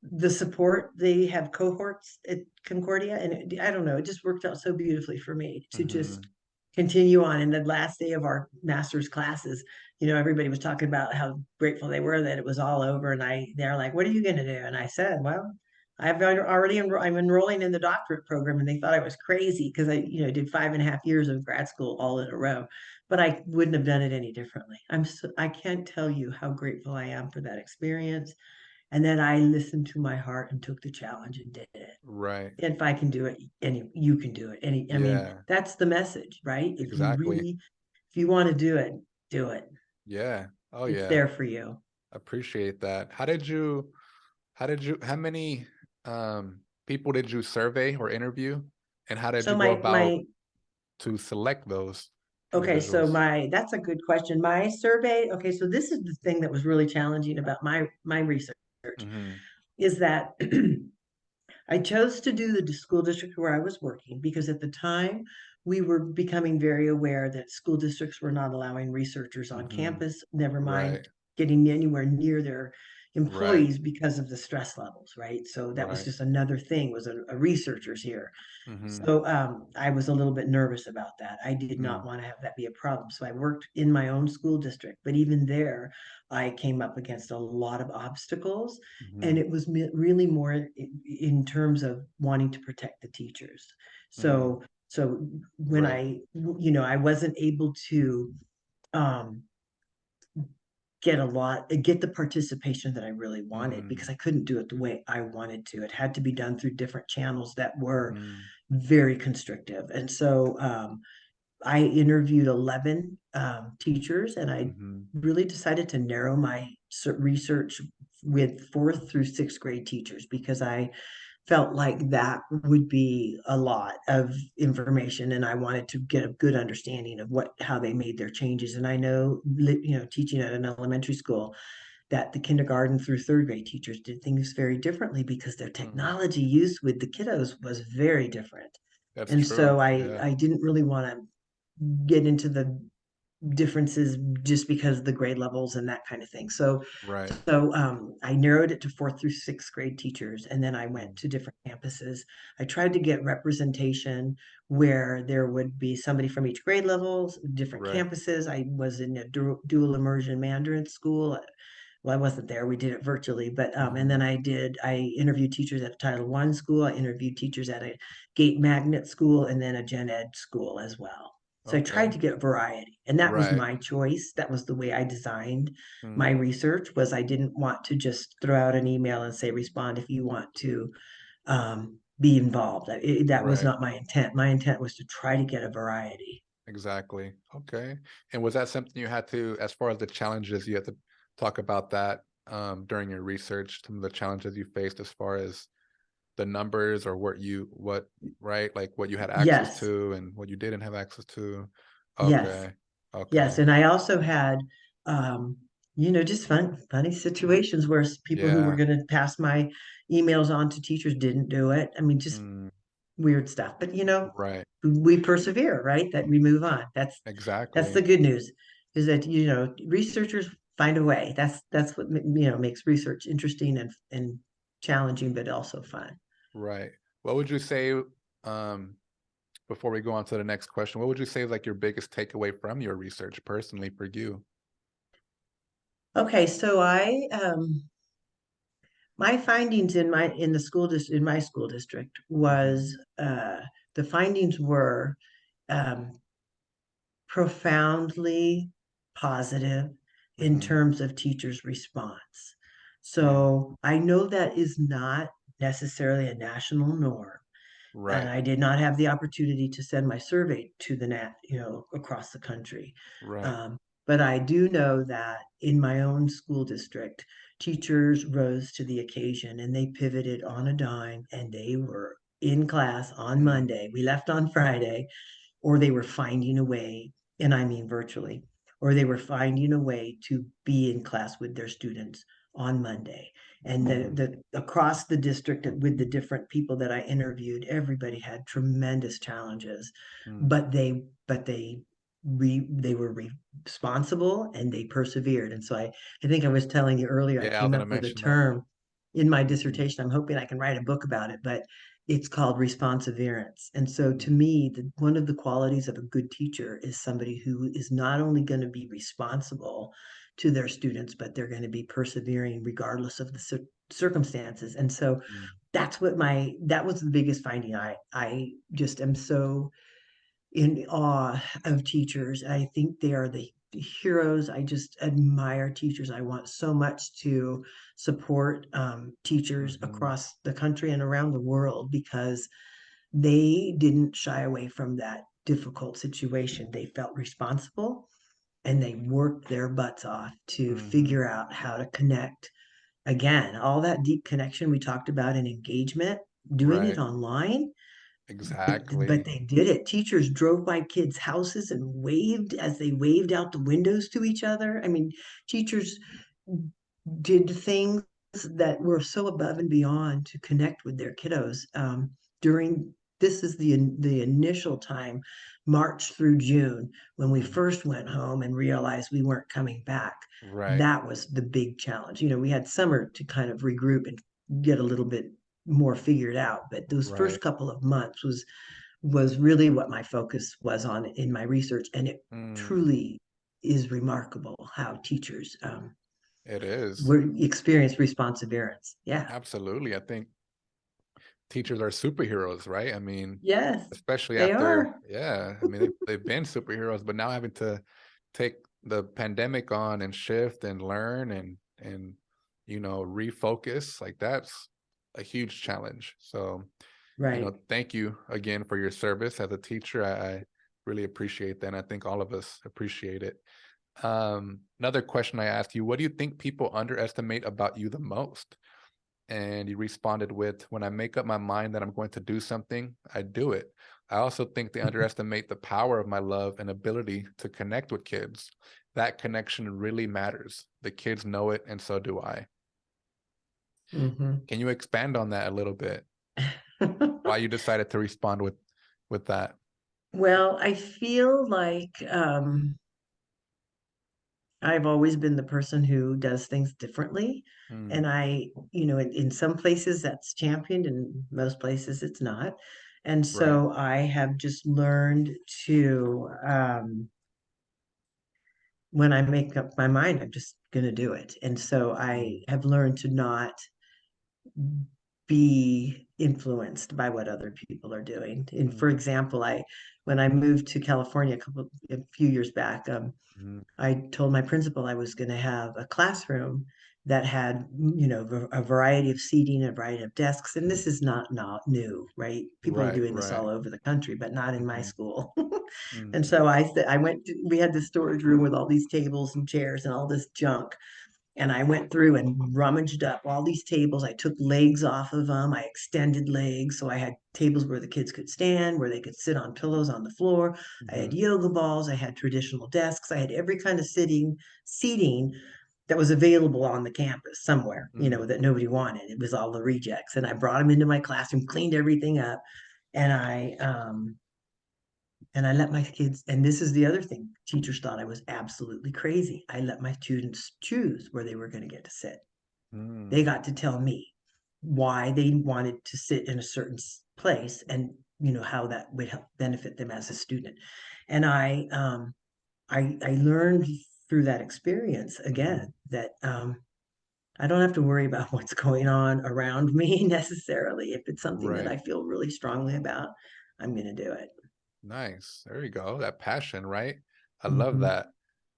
Speaker 2: the support. They have cohorts at Concordia, and I don't know, it just worked out so beautifully for me to just
Speaker 1: Hmm.
Speaker 2: continue on. And the last day of our master's classes, everybody was talking about how grateful they were that it was all over, and they're like, "What are you going to do?" And I said, "Well, I'm enrolling in the doctorate program, and they thought I was crazy because I, did 5.5 years of grad school all in a row, but I wouldn't have done it any differently. I can't tell you how grateful I am for that experience. And then I listened to my heart and took the challenge and did it.
Speaker 1: Right.
Speaker 2: If I can do it, you can do it. I mean,
Speaker 1: Yeah,
Speaker 2: that's the message, right?
Speaker 1: exactly.
Speaker 2: If you want to do it, do it.
Speaker 1: Yeah. Oh
Speaker 2: It's
Speaker 1: yeah.
Speaker 2: there for you.
Speaker 1: Appreciate that. How many people did you survey or interview? And how did
Speaker 2: So
Speaker 1: you go about
Speaker 2: my
Speaker 1: to select those
Speaker 2: Okay, so
Speaker 1: individuals?
Speaker 2: that's a good question. My survey, okay, so this is the thing that was really challenging about my research
Speaker 1: Mm-hmm.
Speaker 2: is that I chose to do the school district where I was working because at the time we were becoming very aware that school districts were not allowing researchers on
Speaker 1: Mm-hmm.
Speaker 2: campus, never mind
Speaker 1: Right.
Speaker 2: getting anywhere near their
Speaker 1: Right.
Speaker 2: employees because of the stress levels, right? So that was
Speaker 1: Right.
Speaker 2: just another thing, was a researchers here.
Speaker 1: Mm-hmm.
Speaker 2: So I was a little bit nervous about that. I did not
Speaker 1: Mm.
Speaker 2: want to have that be a problem. So I worked in my own school district, but even there, I came up against a lot of obstacles,
Speaker 1: Mm-hmm.
Speaker 2: and it was really more in terms of wanting to protect the teachers.
Speaker 1: Mm.
Speaker 2: So when
Speaker 1: Right.
Speaker 2: I wasn't able to um, get the participation that I really wanted
Speaker 1: Mm.
Speaker 2: because I couldn't do it the way I wanted to. It had to be done through different channels that were
Speaker 1: Mm.
Speaker 2: very constrictive. And so I interviewed 11 teachers, and I
Speaker 1: Mm-hmm.
Speaker 2: really decided to narrow my research with fourth through sixth grade teachers because I felt like that would be a lot of information, and I wanted to get a good understanding of how they made their changes. And I know, teaching at an elementary school, that the kindergarten through third grade teachers did things very differently because their
Speaker 1: Mm.
Speaker 2: technology used with the kiddos was very different.
Speaker 1: That's
Speaker 2: And
Speaker 1: true.
Speaker 2: so I
Speaker 1: Yeah.
Speaker 2: I didn't really want to get into the differences just because of the grade levels and that kind of thing. So
Speaker 1: Right.
Speaker 2: I narrowed it to fourth through sixth grade teachers, and then I went
Speaker 1: Mm.
Speaker 2: to different campuses. I tried to get representation where there would be somebody from each grade levels, different
Speaker 1: Right.
Speaker 2: campuses. I was in a dual immersion Mandarin school. Well, I wasn't there. We did it virtually, but and
Speaker 1: Mm-hmm.
Speaker 2: then I interviewed teachers at a Title I school. I interviewed teachers at a Gate Magnet school, and then a Gen Ed school as well. So I tried
Speaker 1: Okay.
Speaker 2: to get variety, and that was
Speaker 1: Right.
Speaker 2: my choice. That was the way I designed my
Speaker 1: Mm.
Speaker 2: research. Was I didn't want to just throw out an email and say respond if you want to be involved. That was
Speaker 1: Right.
Speaker 2: not my intent. My intent was to try to get a variety.
Speaker 1: Exactly. Okay. And was that something you had to, as far as the challenges, you had to talk about that during your research, some of the challenges you faced as far as the numbers or right? Like what you had access
Speaker 2: Yes,
Speaker 1: to and what you didn't have access to.
Speaker 2: yes.
Speaker 1: Okay.
Speaker 2: Yes,
Speaker 1: Okay.
Speaker 2: and I also had, um, just funny situations where people who were
Speaker 1: Yeah.
Speaker 2: going to pass my emails on to teachers didn't do it. I mean, just
Speaker 1: Mm,
Speaker 2: weird stuff. But
Speaker 1: right.
Speaker 2: we persevere, right? That we move on. That's the
Speaker 1: Exactly.
Speaker 2: good news, is that researchers find a way. That's what makes research interesting and challenging, but also fun.
Speaker 1: Right. What would you say, before we go on to the next question, what would you say is like your biggest takeaway from your research personally for you?
Speaker 2: Okay, so I my findings in my school district
Speaker 1: Mm-hmm.
Speaker 2: was the findings were um, profoundly positive in
Speaker 1: Mm-hmm.
Speaker 2: terms of teachers' response.
Speaker 1: Mm,
Speaker 2: So I know that is not necessarily a national norm, and
Speaker 1: right.
Speaker 2: I did not have the opportunity to send my survey to across the country.
Speaker 1: Right.
Speaker 2: Um, but I do know that in my own school district, teachers rose to the occasion and they pivoted on a dime, and they were in class on
Speaker 1: Mm,
Speaker 2: Monday. We left on Friday, or they were finding a way, and I mean virtually, or they were finding a way to be in class with their students on Monday. And
Speaker 1: mm,
Speaker 2: across the district with the different people that I interviewed, everybody had tremendous challenges,
Speaker 1: mm.
Speaker 2: but they were responsible and they persevered. And so I think I was telling you earlier, I
Speaker 1: Yeah, I was
Speaker 2: came
Speaker 1: gonna
Speaker 2: up with a
Speaker 1: mention that.
Speaker 2: term in my
Speaker 1: Mm-hmm.
Speaker 2: dissertation. I'm hoping I can write a book about it, but it's called responsiverance. And so to
Speaker 1: Mm,
Speaker 2: me, one of the qualities of a good teacher is somebody who is not only going to be responsible to their students, but they're going to be persevering regardless of the circumstances. And so
Speaker 1: Mm.
Speaker 2: that was the biggest finding. I just am so in awe of teachers. I think they are the heroes. I just admire teachers. I want so much to support teachers
Speaker 1: Mhm.
Speaker 2: across the country and around the world, because they didn't shy away from that difficult situation. They felt responsible and they worked their butts off to
Speaker 1: Mhm.
Speaker 2: figure out how to connect. Again, all that deep connection we talked about in engagement, doing it
Speaker 1: Right.
Speaker 2: online, but
Speaker 1: Exactly.
Speaker 2: they did it. Teachers drove by kids' houses and waved as they waved out the windows to each other. I mean, teachers did things that were so above and beyond to connect with their kiddos during this is the initial time, March through June, when we
Speaker 1: Mhm.
Speaker 2: first went home and realized we weren't coming back.
Speaker 1: Right.
Speaker 2: That was the big challenge. We had summer to kind of regroup and get a little bit more figured out, but those
Speaker 1: Right.
Speaker 2: first couple of months was really what my focus was on in my research, and it
Speaker 1: Mm.
Speaker 2: truly is remarkable how teachers
Speaker 1: It is.
Speaker 2: were experience responsiveness. Yeah.
Speaker 1: Absolutely. I think teachers are superheroes, right? I mean,
Speaker 2: Yes,
Speaker 1: especially
Speaker 2: they
Speaker 1: after,
Speaker 2: are.
Speaker 1: yeah, I mean, they've been superheroes, but now having to take the pandemic on and shift and learn and refocus, like that's a huge challenge. So,
Speaker 2: Right.
Speaker 1: thank you again for your service as a teacher. I really appreciate that. And I think all of us appreciate it. Another question I asked you, what do you think people underestimate about you the most? And you responded with, when I make up my mind that I'm going to do something, I do it. I also think they underestimate the power of my love and ability to connect with kids. That connection really matters. The kids know it, and so do I.
Speaker 2: Mhm.
Speaker 1: Can you expand on that a little bit? Why you decided to respond with that?
Speaker 2: Well, I feel like I've always been the person who does things differently.
Speaker 1: Mm,
Speaker 2: And in some places that's championed, and most places it's not. And
Speaker 1: right.
Speaker 2: so I have just learned to, when I make up my mind, I'm just going to do it. And so I
Speaker 1: Mm,
Speaker 2: have learned to not be influenced by what other people are doing. And for
Speaker 1: mm,
Speaker 2: example, when I moved to California a few years back,
Speaker 1: mm,
Speaker 2: I told my principal I was going to have a classroom that had, a variety of seating, a variety of desks. And this is not new, right? People are
Speaker 1: right,
Speaker 2: doing this
Speaker 1: right.
Speaker 2: all over the country, but not in my
Speaker 1: Hmm.
Speaker 2: school. And
Speaker 1: Hmm.
Speaker 2: so I went, we had this storage room with all these tables and chairs and all this junk. And I went through and rummaged up all these tables. I took legs off of them. I extended legs. So I had tables where the kids could stand, where they could sit on pillows on the floor. I had
Speaker 1: Hmm.
Speaker 2: yoga balls. I had traditional desks. I had every kind of seating that was available on the campus somewhere,
Speaker 1: Hmm.
Speaker 2: that nobody wanted. It was all the rejects. And I brought them into my classroom, cleaned everything up. And I let my kids, and this is the other thing, teachers thought I was absolutely crazy. I let my students choose where they were going to get to sit. They
Speaker 1: Mm,
Speaker 2: got to tell me why they wanted to sit in a certain place, and how that would help benefit them as a student. And I learned through that experience
Speaker 1: mhm.
Speaker 2: again that I don't have to worry about what's going on around me necessarily. If it's something that
Speaker 1: Right.
Speaker 2: I feel really strongly about, I'm going to do it.
Speaker 1: Nice. There you go. That passion, right? I love
Speaker 2: Hmm.
Speaker 1: that.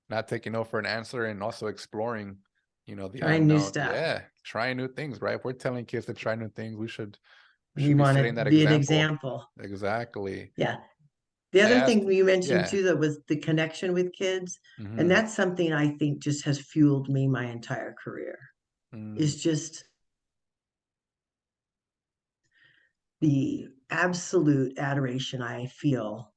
Speaker 1: Not taking no for an answer and also exploring, the
Speaker 2: Trying new
Speaker 1: unknown.
Speaker 2: stuff.
Speaker 1: Yeah, trying new things, right? If we're telling kids to try new things, we
Speaker 2: We
Speaker 1: should be
Speaker 2: want
Speaker 1: setting
Speaker 2: to
Speaker 1: that
Speaker 2: be an
Speaker 1: example.
Speaker 2: example.
Speaker 1: Exactly.
Speaker 2: Yeah. The
Speaker 1: I
Speaker 2: other
Speaker 1: asked,
Speaker 2: thing you mentioned
Speaker 1: yeah.
Speaker 2: too, that was the connection with kids. And
Speaker 1: Hmm.
Speaker 2: that's something I think just has fueled me my entire career,
Speaker 1: Mm,
Speaker 2: is just the absolute adoration I feel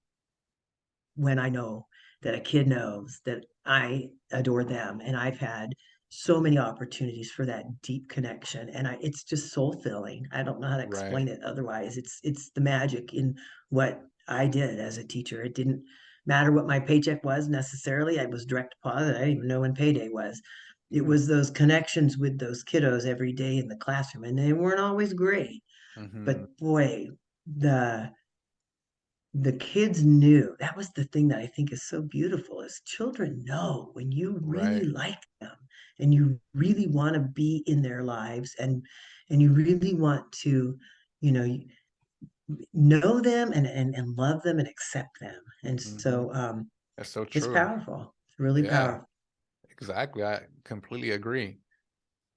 Speaker 2: when I know that a kid knows that I adore them. And I've had so many opportunities for that deep connection. And it's just soul filling. I don't know how to
Speaker 1: right.
Speaker 2: explain it otherwise. It's the magic in what I did as a teacher. It didn't matter what my paycheck was necessarily. I was direct deposit. I didn't even know when payday was. It
Speaker 1: Mm,
Speaker 2: was those connections with those kiddos every day in the classroom. And they weren't always great.
Speaker 1: mhm.
Speaker 2: But boy, the the kids knew. That was the thing that I think is so beautiful, is children know when you really
Speaker 1: Right.
Speaker 2: like them and you really want to be in their lives, and you really want to, you know them and love them and accept them. And
Speaker 1: Mm-hmm.
Speaker 2: so
Speaker 1: That's so
Speaker 2: it's
Speaker 1: true.
Speaker 2: powerful. It's really
Speaker 1: Yeah,
Speaker 2: powerful.
Speaker 1: exactly. I completely agree.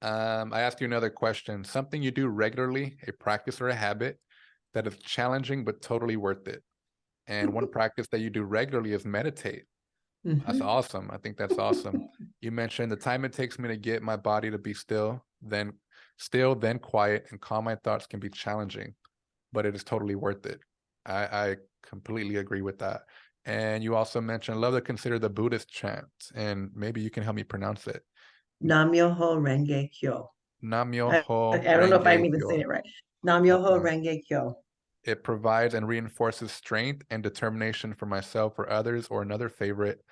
Speaker 1: I ask you another question. Something you do regularly, a practice or a habit that is challenging but totally worth it. And one practice that you do regularly is meditate. That's
Speaker 2: Mhm.
Speaker 1: awesome. I think that's awesome. You mentioned the time it takes me to get my body to be then quiet and calm my thoughts can be challenging, but it is totally worth it. I completely agree with that. And you also mentioned, love to consider the Buddhist chant, and maybe you can help me pronounce it.
Speaker 2: Nam Myoho Renge Kyo. I
Speaker 1: Nam-myoho
Speaker 2: don't know if I'm
Speaker 1: Renge
Speaker 2: even saying
Speaker 1: Kyo.
Speaker 2: it right. Nam Myoho
Speaker 1: Okay.
Speaker 2: Renge Kyo.
Speaker 1: It provides and reinforces strength and determination for myself or others, or another favorite,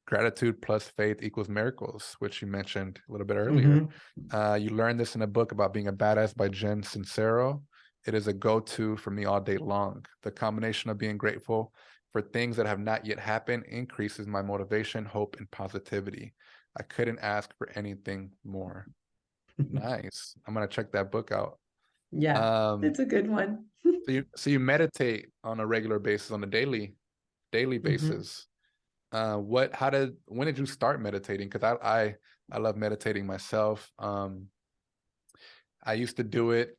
Speaker 1: gratitude plus faith equals miracles, which you mentioned a little bit earlier. You learned this in a book about being a badass by Jen Sincero. It is a go-to for me all day long. The combination of being grateful for things that have not yet happened increases my motivation, hope, and positivity. I couldn't ask for anything more. Nice. I'm gonna check that book out.
Speaker 2: Yeah,
Speaker 1: Um,
Speaker 2: it's a good one.
Speaker 1: so you meditate on a regular basis, on a daily
Speaker 2: Mhm.
Speaker 1: basis. When did you start meditating? Because I love meditating myself. I used to do it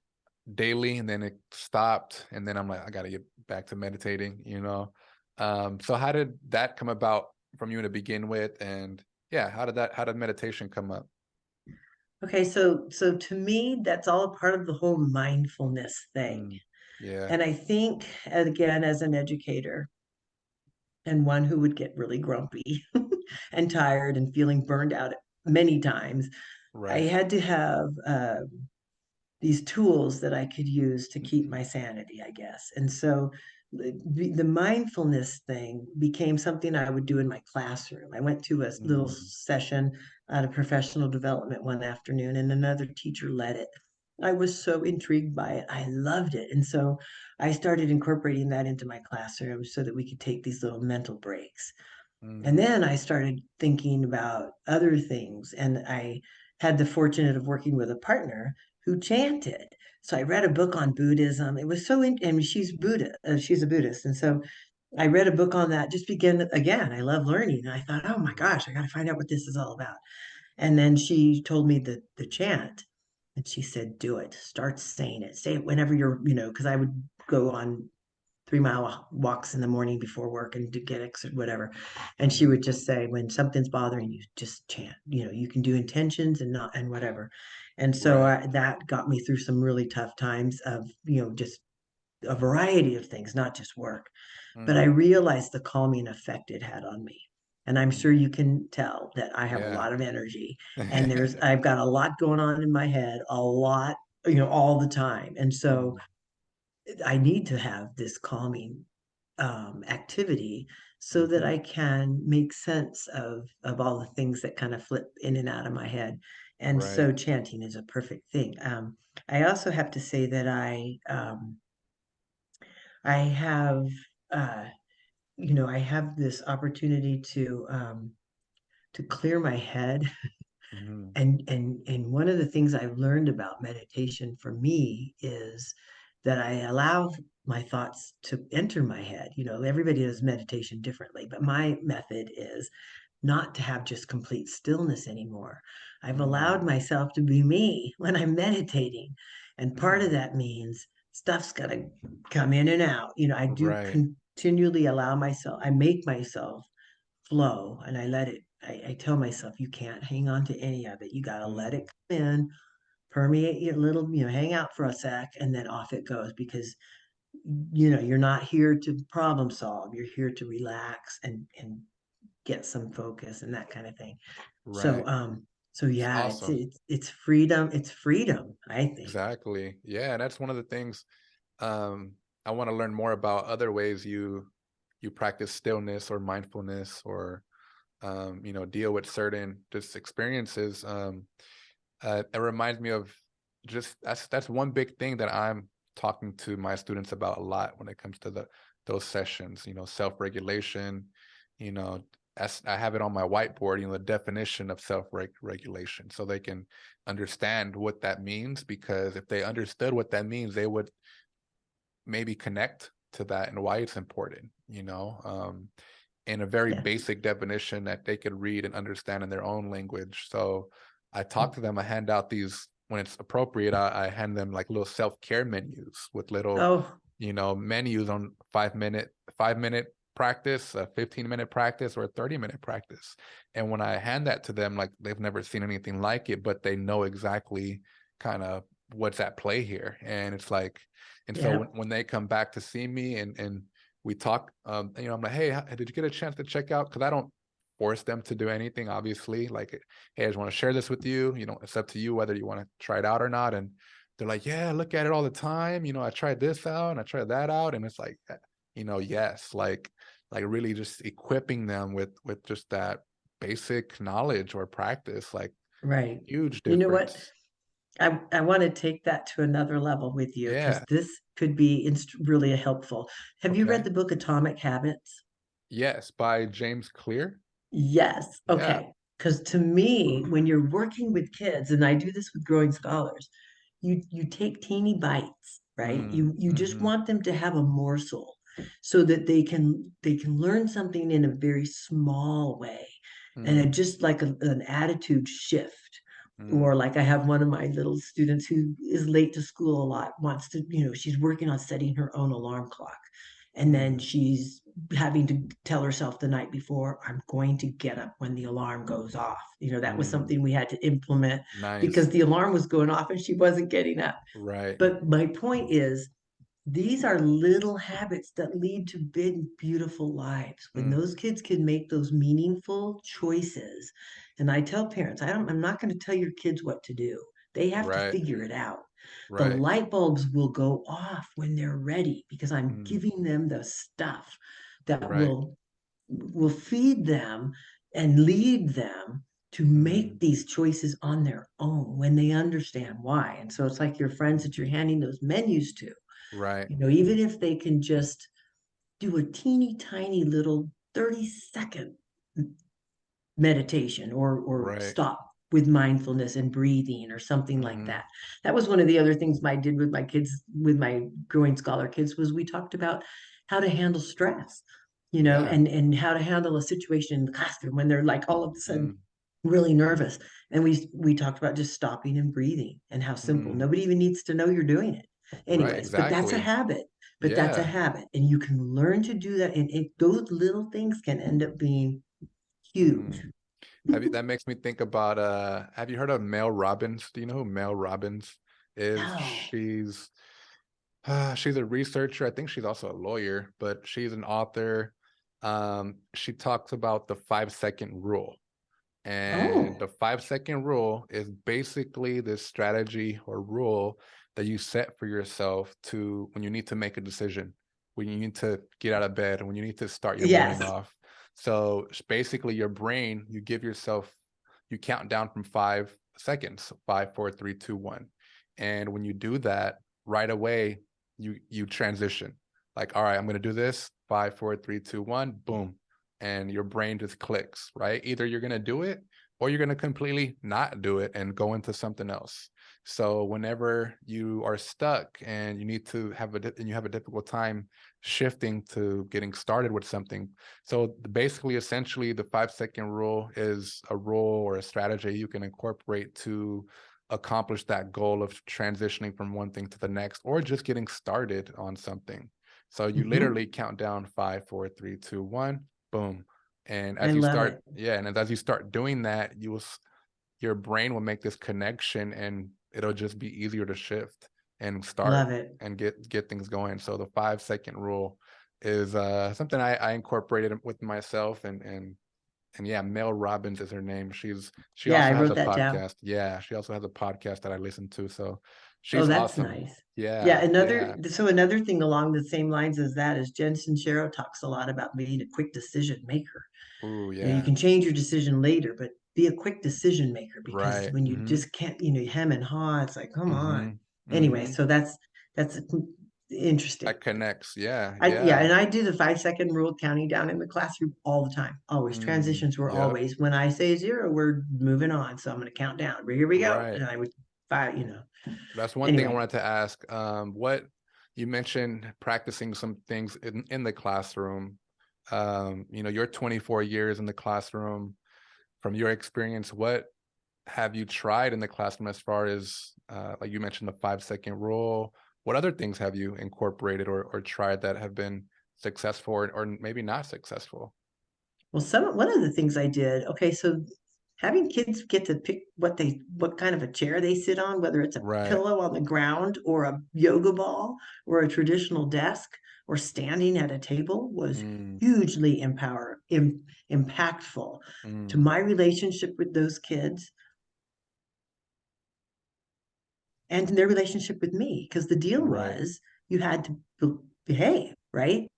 Speaker 1: daily and then it stopped, and then I'm like, I gotta get back to meditating. So how did that come about from you to begin with? And yeah, how did meditation come up?
Speaker 2: Okay, so to me, that's all a part of the whole mindfulness thing.
Speaker 1: Mm, yeah,
Speaker 2: And I think, again, as an educator and one who would get really grumpy and tired and feeling burned out many times, I
Speaker 1: right.
Speaker 2: had to have these tools that I could use to keep my sanity, I guess. And so the mindfulness thing became something I would do in my classroom. I went to a little
Speaker 1: Mm,
Speaker 2: session at a professional development one afternoon, and another teacher led it. I was so intrigued by it. I loved it. And so I started incorporating that into my classroom so that we could take these little mental breaks. And
Speaker 1: mm,
Speaker 2: then I started thinking about other things, and I had the fortunate of working with a partner who chanted. So I read a book on Buddhism. It was and she's she's a Buddhist, and so I read a book on that. Just begin again. I love learning, and I thought, oh my gosh, I got to find out what this is all about. And then she told me the chant, and she said, do it. Start saying it. Say it whenever because I would go on 3 mile walks in the morning before work and to get exercise, whatever. And she
Speaker 1: mm,
Speaker 2: would just say, when something's bothering you, just chant. You can do intentions and not and whatever. And so
Speaker 1: right.
Speaker 2: that got me through some really tough times of just a variety of things, not just work. But I
Speaker 1: Mm,
Speaker 2: realized the calming effect it had on me. And I'm sure
Speaker 1: mm,
Speaker 2: you can tell that I have a
Speaker 1: yeah.
Speaker 2: lot of energy, and I've got a lot going on in my head, a lot, all the time. And so
Speaker 1: Mm,
Speaker 2: I need to have this calming activity so that
Speaker 1: mhm,
Speaker 2: I can make sense of all the things that kind of flip in and out of my head. And
Speaker 1: right.
Speaker 2: so chanting is a perfect thing. I also have to say that I have uh, I have this opportunity to clear my head.
Speaker 1: Mhm,
Speaker 2: And one of the things I've learned about meditation for me is that I allow my thoughts to enter my head. Everybody does meditation differently, but my method is not to have just complete stillness anymore. I've allowed
Speaker 1: mm,
Speaker 2: myself to be me when I'm meditating. And part of
Speaker 1: mm,
Speaker 2: that means stuff's got to come in and out. I do
Speaker 1: right.
Speaker 2: continually allow myself, I make myself flow, and I let it. I tell myself, you can't hang on to any of it. You got to let
Speaker 1: Mm,
Speaker 2: it come in, permeate your little, hang out for a sec, and then off it goes, because you're not here to problem solve. You're here to relax and get some focus and that kind of thing. So
Speaker 1: right.
Speaker 2: so
Speaker 1: It's
Speaker 2: yeah,
Speaker 1: awesome.
Speaker 2: it's freedom. It's freedom, I think.
Speaker 1: Exactly. Yeah, that's one of the things um I want to learn more about, other ways you practice stillness or mindfulness, or deal with certain just experiences. It reminds me of, just that's one big thing that I'm talking to my students about a lot when it comes to those sessions, self-regulation, you know, I have it on my whiteboard, the definition of self-regulation, so they can understand what that means, because if they understood what that means, they would maybe connect to that and why it's important, in a very
Speaker 2: Yeah.
Speaker 1: basic definition that they could read and understand in their own language. So I talk to them, I hand out these, when it's appropriate, I hand them like little self-care menus with little,
Speaker 2: Oh,
Speaker 1: menus on 5-minute practice, a 15-minute practice, or a 30-minute practice. And when I hand that to them, like, they've never seen anything like it, but they know exactly kind of what's at play here. And it's like, and so
Speaker 2: yeah.
Speaker 1: when they come back to see me and we talk, I'm like, hey, did you get a chance to check out? Because I don't force them to do anything, obviously. Like, hey, I just want to share this with you. It's up to you whether you want to try it out or not. And they're like, yeah, I look at it all the time. I tried this out and I tried that out. And it's like, yes, like really just equipping them with just that basic knowledge or practice, like,
Speaker 2: Right.
Speaker 1: huge
Speaker 2: You know what?
Speaker 1: difference.
Speaker 2: I want to take that to another level with you, because
Speaker 1: Yeah.
Speaker 2: this could be really helpful. Have you read
Speaker 1: Okay.
Speaker 2: the book Atomic Habits?
Speaker 1: Yes, by James Clear.
Speaker 2: Yes.
Speaker 1: Yeah.
Speaker 2: Okay. Because to me, when you're working with kids, and I do this with growing scholars, you take teeny bites, right? You just
Speaker 1: Mm-hmm.
Speaker 2: want them to have a morsel so that they can learn something in a very small way, and it
Speaker 1: Mm,
Speaker 2: just like an attitude shift.
Speaker 1: mm,
Speaker 2: Or like I have one of my little students who is late to school a lot, wants to, she's working on setting her own alarm clock. And then
Speaker 1: mm,
Speaker 2: she's having to tell herself the night before, I'm going to get up when the alarm goes off. That was
Speaker 1: mm.
Speaker 2: something we had to implement because
Speaker 1: Nice.
Speaker 2: the alarm was going off and she wasn't getting up.
Speaker 1: Right.
Speaker 2: But my point is, these are little habits that lead to big, beautiful lives. When
Speaker 1: Mm,
Speaker 2: those kids can make those meaningful choices, and I tell parents, I'm not going to tell your kids what to do. They have to
Speaker 1: right.
Speaker 2: figure it out. The
Speaker 1: Right.
Speaker 2: light bulbs will go off when they're ready because I'm
Speaker 1: Mm,
Speaker 2: giving them the stuff that
Speaker 1: right.
Speaker 2: will feed them and lead them to
Speaker 1: Mm,
Speaker 2: make these choices on their own when they understand why. And so it's like your friends that you're handing those menus to,
Speaker 1: right.
Speaker 2: even if they can just do a teeny tiny little 30-second meditation, or
Speaker 1: Right.
Speaker 2: stop with mindfulness and breathing or something like
Speaker 1: Mm-hmm.
Speaker 2: that. That was one of the other things I did with my kids, with my growing scholar kids, was we talked about how to handle stress,
Speaker 1: Yeah.
Speaker 2: and how to handle a situation in the classroom when they're like all of a sudden
Speaker 1: Mm,
Speaker 2: really nervous. And we talked about just stopping and breathing, and how simple.
Speaker 1: mm.
Speaker 2: Nobody even needs to know you're doing it.
Speaker 1: Right.
Speaker 2: Anyways, but that's a
Speaker 1: Exactly.
Speaker 2: habit. But that's a
Speaker 1: Yeah.
Speaker 2: habit, and you can learn to do that. And those little things can end up being huge.
Speaker 1: Mm. That makes me think about, have you heard of Mel Robbins? Do you know who Mel Robbins is?
Speaker 2: No.
Speaker 1: She's a researcher. I think she's also a lawyer, but she's an author. She talks about the 5-second rule. And
Speaker 2: Oh,
Speaker 1: the 5-second rule is basically this strategy or rule that you set for yourself to, when you need to make a decision, when you need to get out of bed, when you need to start your morning
Speaker 2: yes.
Speaker 1: off. So it's basically your brain, you give yourself, you count down from 5 seconds, 5, 4, 3, 2, 1. And when you do that, right away, you transition. Like, all right, I'm gonna do this, 5, 4, 3, 2, 1, boom. And your brain just clicks, right? Either you're going to do it or you're going to completely not do it and go into something else. So whenever you are stuck and you need to and you have a difficult time shifting to getting started with something. So basically, essentially, the 5-second rule is a rule or a strategy you can incorporate to accomplish that goal of transitioning from one thing to the next, or just getting started on something. So you
Speaker 2: Hmm.
Speaker 1: literally count down 5, 4, 3, 2, 1. Boom. And
Speaker 2: I
Speaker 1: as you
Speaker 2: love
Speaker 1: start,
Speaker 2: it.
Speaker 1: yeah, and as you start doing that, your brain will make this connection, and it'll just be easier to shift and start
Speaker 2: Love it.
Speaker 1: and get things going. So the 5-second rule is something I incorporated with myself, and yeah, Mel Robbins is her name. She
Speaker 2: Yeah, I
Speaker 1: also has
Speaker 2: wrote
Speaker 1: a
Speaker 2: that down.
Speaker 1: podcast. Yeah, she also has a podcast that I listen to. So
Speaker 2: Oh,
Speaker 1: she's
Speaker 2: that's
Speaker 1: awesome.
Speaker 2: nice. Yeah,
Speaker 1: Yeah,
Speaker 2: another
Speaker 1: yeah.
Speaker 2: so another thing along the same lines as that is Jen Sincero talks a lot about being a quick decision maker.
Speaker 1: Ooh,
Speaker 2: You
Speaker 1: yeah.
Speaker 2: can change your decision later, but be a quick decision maker, because
Speaker 1: Right.
Speaker 2: when you
Speaker 1: Mm-hmm.
Speaker 2: just can't, hem and haw, it's like, come on.
Speaker 1: Mm-hmm.
Speaker 2: Anyway,
Speaker 1: Mm-hmm.
Speaker 2: so that's interesting.
Speaker 1: That connects. Yeah.
Speaker 2: Yeah, and
Speaker 1: Yeah.
Speaker 2: I do the 5-second rule counting down in the classroom all the time. Always. Transitions were
Speaker 1: Yep.
Speaker 2: always, when I say 0, we're moving on. So I'm going to count down. Here we go.
Speaker 1: Right.
Speaker 2: And I would, 5,
Speaker 1: That's one thing I
Speaker 2: anyway.
Speaker 1: wanted to ask. What you mentioned practicing some things in the classroom. You're 24 years in the classroom. From your experience, what have you tried in the classroom as far as like you mentioned the 5-second rule? What other things have you incorporated or tried that have been successful or maybe not successful?
Speaker 2: Well, one of the things I did, okay, so having kids get to pick what kind of a chair they sit on, whether it's a
Speaker 1: Right.
Speaker 2: pillow on the ground or a yoga ball or a traditional desk or standing at a table, was
Speaker 1: Mm,
Speaker 2: hugely impactful to
Speaker 1: mm,
Speaker 2: my relationship with those kids and their relationship with me. Because the deal
Speaker 1: right.
Speaker 2: was, you had to behave, right?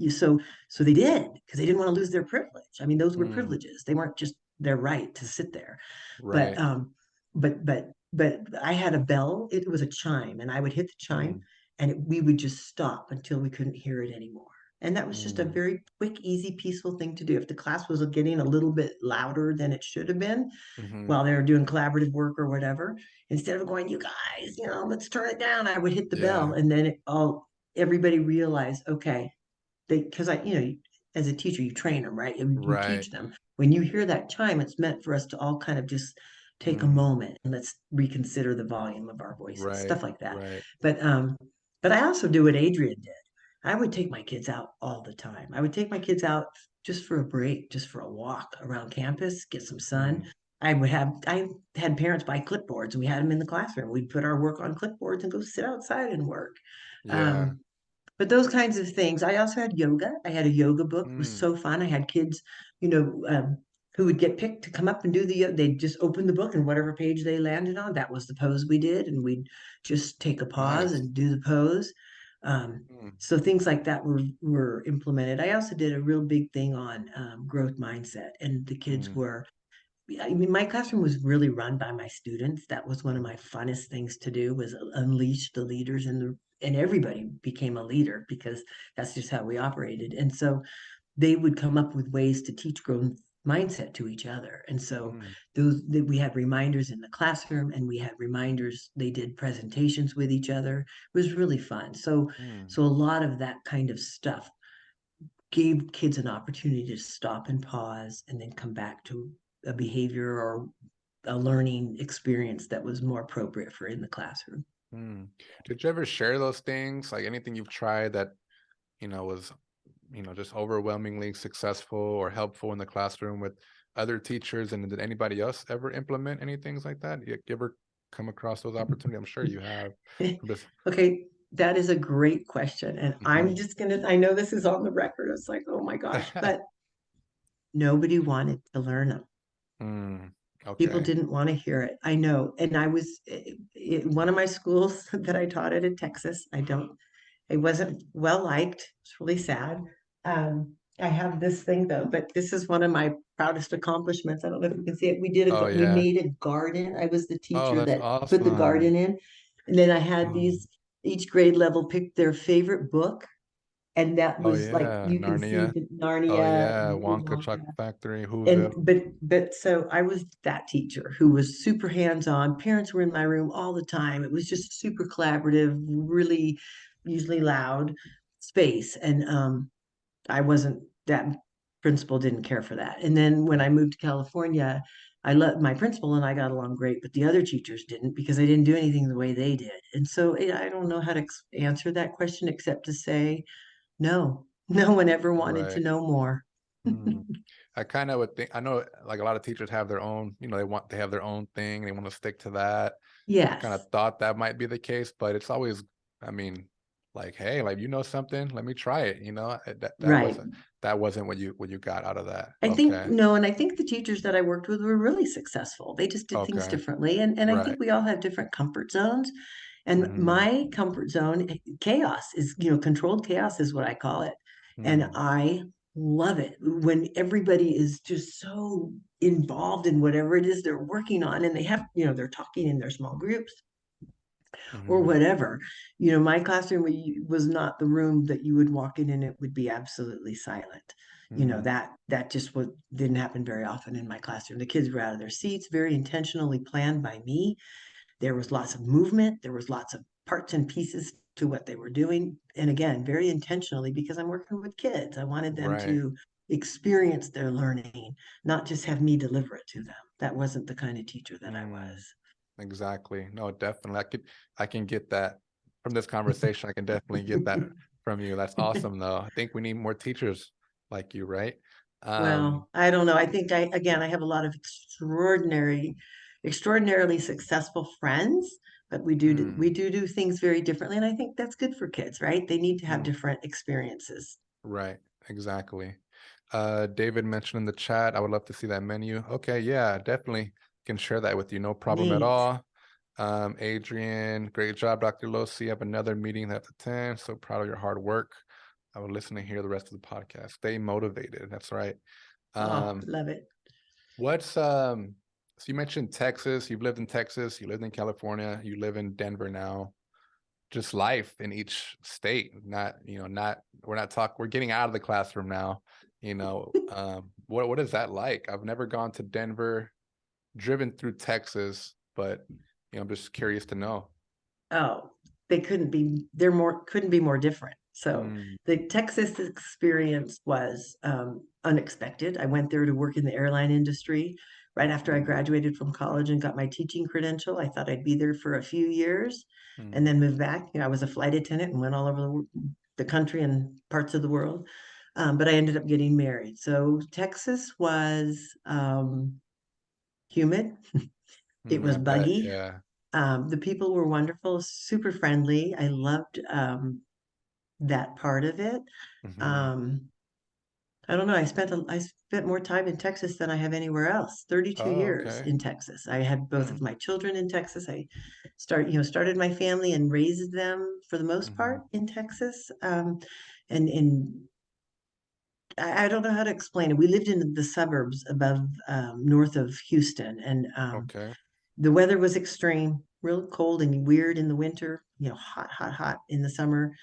Speaker 2: So they did, because they didn't want to lose their privilege. I mean, those were
Speaker 1: Mm,
Speaker 2: privileges. They weren't just their right to sit there. But
Speaker 1: right.
Speaker 2: but I had a bell. It was a chime, and I would hit the chime,
Speaker 1: Mm,
Speaker 2: and we would just stop until we couldn't hear it anymore. And that was just a
Speaker 1: mm,
Speaker 2: very quick, easy, peaceful thing to do. If the class was getting a little bit louder than it should have been
Speaker 1: mm-hmm.
Speaker 2: while they were doing collaborative work or whatever, instead of going, "You guys, let's turn it down," I would hit the bell,
Speaker 1: Yeah.
Speaker 2: and then everybody realized, okay, because as a teacher, you train them, right? You
Speaker 1: Right.
Speaker 2: teach them. When you hear that chime, it's meant for us to all kind of just take a
Speaker 1: Mm,
Speaker 2: moment and let's reconsider the volume of our voices,
Speaker 1: right.
Speaker 2: stuff like that.
Speaker 1: Right.
Speaker 2: But I also do what Adrian did. I would take my kids out all the time. I would take my kids out just for a break, just for a walk around campus, get some sun.
Speaker 1: Mm,
Speaker 2: I had parents buy clipboards, and we had them in the classroom. We'd put our work on clipboards and go sit outside and work.
Speaker 1: yeah.
Speaker 2: Um, but those kinds of things. I also had yoga. I had a yoga book. It was
Speaker 1: Mm,
Speaker 2: so fun. I had kids, you know, um, who would get picked to come up and do the yoga. They'd just open the book, and whatever page they landed on, that was the pose we did. And we'd just take a pause
Speaker 1: nice.
Speaker 2: and do the pose.
Speaker 1: Mm,
Speaker 2: So things like that were implemented. I also did a real big thing on growth mindset, and the kids
Speaker 1: mm,
Speaker 2: were, I mean, my classroom was really run by my students. That was one of
Speaker 1: mm,
Speaker 2: my funnest things to do, was unleash the leaders, and everybody became a leader, because that's just how we operated. And so they would come up with ways to teach growth mindset to each other. And so
Speaker 1: mm,
Speaker 2: we had reminders in the classroom, and we had reminders. They did presentations with each other. It was really fun. So
Speaker 1: mm.
Speaker 2: so a lot of that kind of stuff gave kids an opportunity to stop and pause and then come back to a behavior or a learning experience that was more appropriate for in the classroom.
Speaker 1: Mm. Did you ever share those things? Like anything you've tried that, was, just overwhelmingly successful or helpful in the classroom with other teachers? And did anybody else ever implement any things like that? You ever come across those opportunities? I'm sure you have. I'm just,
Speaker 2: Okay, that is a great question. And I'm
Speaker 1: Mhm.
Speaker 2: just I know this is on the record. It's like, oh my gosh, but nobody wanted to learn them.
Speaker 1: Mm,
Speaker 2: People
Speaker 1: okay.
Speaker 2: didn't want to hear it. I know. And I was in one of my schools that I taught at in Texas. It wasn't well liked. It's really sad. I have this thing though, but this is one of my proudest accomplishments. I don't know if you can see it.
Speaker 1: Oh
Speaker 2: We
Speaker 1: yeah.
Speaker 2: made a garden. I was the
Speaker 1: Oh,
Speaker 2: teacher
Speaker 1: that's
Speaker 2: that put the
Speaker 1: awesome.
Speaker 2: garden in. And then I had
Speaker 1: Oh,
Speaker 2: each grade level picked their favorite book. And that
Speaker 1: oh
Speaker 2: was like,
Speaker 1: yeah.
Speaker 2: you can see
Speaker 1: Narnia.
Speaker 2: the
Speaker 1: Oh
Speaker 2: Narnia,
Speaker 1: yeah.
Speaker 2: Willy
Speaker 1: Wonka
Speaker 2: Wonka.
Speaker 1: Chocolate Factory,
Speaker 2: And
Speaker 1: Whoville.
Speaker 2: but so I was that teacher who was super hands-on. Parents were in my room all the time. It was just super collaborative, really usually loud space. And I wasn't that principal didn't care for that. And then when I moved to California, I let my principal and I got along great, but the other teachers didn't, because I didn't do anything the way they did. And so I don't know how to answer that question except to say no. No one ever wanted to
Speaker 1: Right.
Speaker 2: know more.
Speaker 1: Mm. I kind of would think, I know like a lot of teachers have their own, they have their own thing and they want to stick to that. I kind of
Speaker 2: Yes,
Speaker 1: thought that might be the case, but it's always, I mean, like, hey, like, something, let me try it.
Speaker 2: right.
Speaker 1: That wasn't what you got out of that.
Speaker 2: I think
Speaker 1: Okay.
Speaker 2: no, and I think the teachers that I worked with were really successful. They just did things
Speaker 1: Okay.
Speaker 2: differently. And I
Speaker 1: Right.
Speaker 2: think we all have different comfort zones. And
Speaker 1: Hmm.
Speaker 2: my comfort zone, chaos is, controlled chaos is what I call it. And
Speaker 1: Hmm.
Speaker 2: I love it when everybody is just so involved in whatever it is they're working on, and they have, they're talking in their small groups. or
Speaker 1: Mhm.
Speaker 2: whatever. My classroom was not the room that you would walk in and it would be absolutely silent.
Speaker 1: Mm.
Speaker 2: That just didn't happen very often in my classroom. The kids were out of their seats, very intentionally planned by me. There was lots of movement. There was lots of parts and pieces to what they were doing. And again, very intentionally, because I'm working with kids. I wanted them
Speaker 1: Right.
Speaker 2: to experience their learning, not just have me deliver it to them. That wasn't the kind of teacher that I
Speaker 1: Mm.
Speaker 2: was.
Speaker 1: Exactly. No, definitely. I can get that from this conversation. I can definitely get that from you. That's awesome though. I think we need more teachers like you, right? Um,
Speaker 2: Well, I don't know. I think I have a lot of extraordinarily successful friends, but we
Speaker 1: mm,
Speaker 2: do things very differently. And I think that's good for kids, right? They need to have
Speaker 1: mm,
Speaker 2: different experiences.
Speaker 1: right, exactly. David mentioned in the chat, I would love to see that menu. Okay, yeah, definitely can share that with you. No problem at
Speaker 2: Neat.
Speaker 1: all. Adrian, great job, Dr. Losi. I have another meeting at the 10. So proud of your hard work. I would listen to hear the rest of the podcast. Stay motivated. That's right.
Speaker 2: Oh,
Speaker 1: Um,
Speaker 2: love it.
Speaker 1: what's so you mentioned Texas, you've lived in Texas, you lived in California, you live in Denver now. Just life in each state, not, not we're getting out of the classroom now, what is that like? I've never gone to Denver, driven through Texas, but I'm just curious to know.
Speaker 2: Oh, couldn't be more different. So
Speaker 1: Mm,
Speaker 2: the Texas experience was unexpected. I went there to work in the airline industry right after I graduated from college and got my teaching credential. I thought I'd be there for a few years and
Speaker 1: mm,
Speaker 2: then move back. I was a flight attendant and went all over the country and parts of the world. But I ended up getting married. So Texas was humid. It was
Speaker 1: I bet,
Speaker 2: buggy.
Speaker 1: yeah.
Speaker 2: The people were wonderful, super friendly. I loved that part of it.
Speaker 1: Hmm.
Speaker 2: Um, I don't know. I spent more time in Texas than I have anywhere else. 32
Speaker 1: Oh,
Speaker 2: years
Speaker 1: okay.
Speaker 2: in Texas. I had both
Speaker 1: Hmm.
Speaker 2: of my children in Texas. I started my family and raised them for the most
Speaker 1: Hmm.
Speaker 2: part in Texas. And I don't know how to explain it. We lived in the suburbs above north of Houston, and
Speaker 1: Okay.
Speaker 2: the weather was extreme, real cold and weird in the winter, hot, hot, hot in the summer.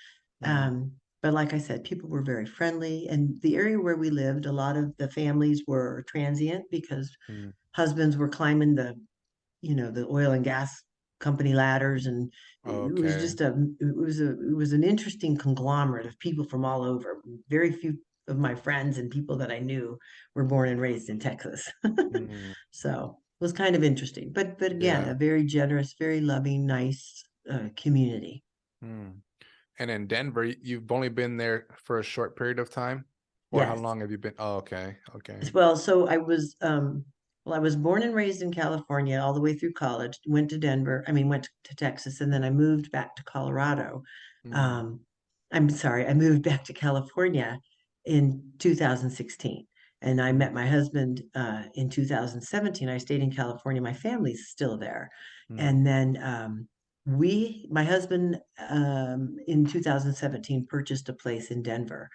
Speaker 1: Mm,
Speaker 2: But like I said, people were very friendly. And the area where we lived, a lot of the families were transient because
Speaker 1: mm,
Speaker 2: husbands were climbing the oil and gas company ladders. And it was
Speaker 1: okay.
Speaker 2: just it was an interesting conglomerate of people from all over. Very few of my friends and people that I knew were born and raised in Texas.
Speaker 1: Mm,
Speaker 2: So it was kind of interesting, but again,
Speaker 1: yeah.
Speaker 2: a very generous, very loving, nice community.
Speaker 1: Mm. And in Denver, you've only been there for a short period of time? Or how
Speaker 2: Yes.
Speaker 1: long have you been? Oh, okay. Okay.
Speaker 2: Well, so I was born and raised in California all the way through college, went to Texas, and then I moved back to Colorado.
Speaker 1: Mm,
Speaker 2: Um, I'm sorry, I moved back to California in 2016. And I
Speaker 1: mm,
Speaker 2: met my husband in 2017. I stayed in California. My family's still there.
Speaker 1: mm,
Speaker 2: And then my husband in 2017 purchased a place in Denver.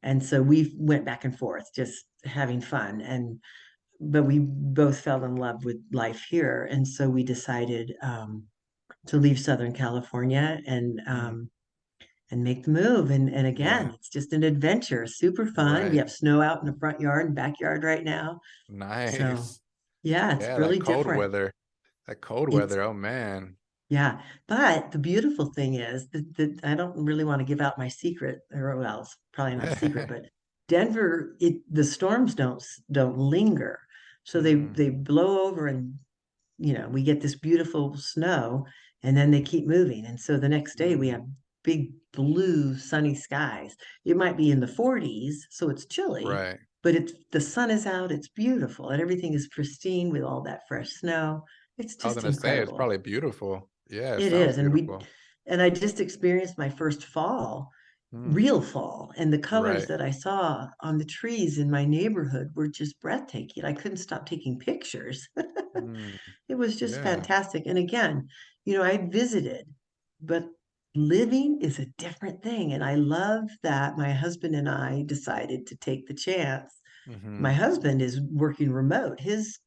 Speaker 2: And so we went back and forth, just having fun. But we both fell in love with life here. And so we decided to leave Southern California
Speaker 1: mm.
Speaker 2: and make the move. And again,
Speaker 1: Yeah.
Speaker 2: it's just an adventure, super fun. We
Speaker 1: Right.
Speaker 2: have snow out in the front yard and backyard right now. So
Speaker 1: Nice.
Speaker 2: yeah, it's
Speaker 1: Yeah,
Speaker 2: really
Speaker 1: that cold
Speaker 2: different.
Speaker 1: weather. That cold
Speaker 2: It's
Speaker 1: weather. Oh man.
Speaker 2: Yeah, but the beautiful thing is that I don't really want to give out my secret, or well, it's probably not a secret, but Denver, the storms don't linger, so
Speaker 1: Mm,
Speaker 2: they blow over, and we get this beautiful snow, and then they keep moving, and so the next day we have
Speaker 1: mm.
Speaker 2: big blue sunny skies. It might be in the 40s, so it's chilly,
Speaker 1: Right.
Speaker 2: but the sun is out, it's beautiful, and everything is pristine with all that fresh snow. It's
Speaker 1: I was
Speaker 2: just
Speaker 1: gonna say it's
Speaker 2: incredible.
Speaker 1: probably beautiful. Yeah, it
Speaker 2: It
Speaker 1: sounds
Speaker 2: is.
Speaker 1: beautiful.
Speaker 2: And I just experienced my first fall,
Speaker 1: Mm,
Speaker 2: real fall, and the colors
Speaker 1: right.
Speaker 2: that I saw on the trees in my neighborhood were just breathtaking. I couldn't stop taking pictures.
Speaker 1: Mm,
Speaker 2: It was just
Speaker 1: yeah.
Speaker 2: fantastic. And again, I visited, but living is a different thing. And I love that my husband and I decided to take the chance.
Speaker 1: Hmm.
Speaker 2: My husband is working remote. His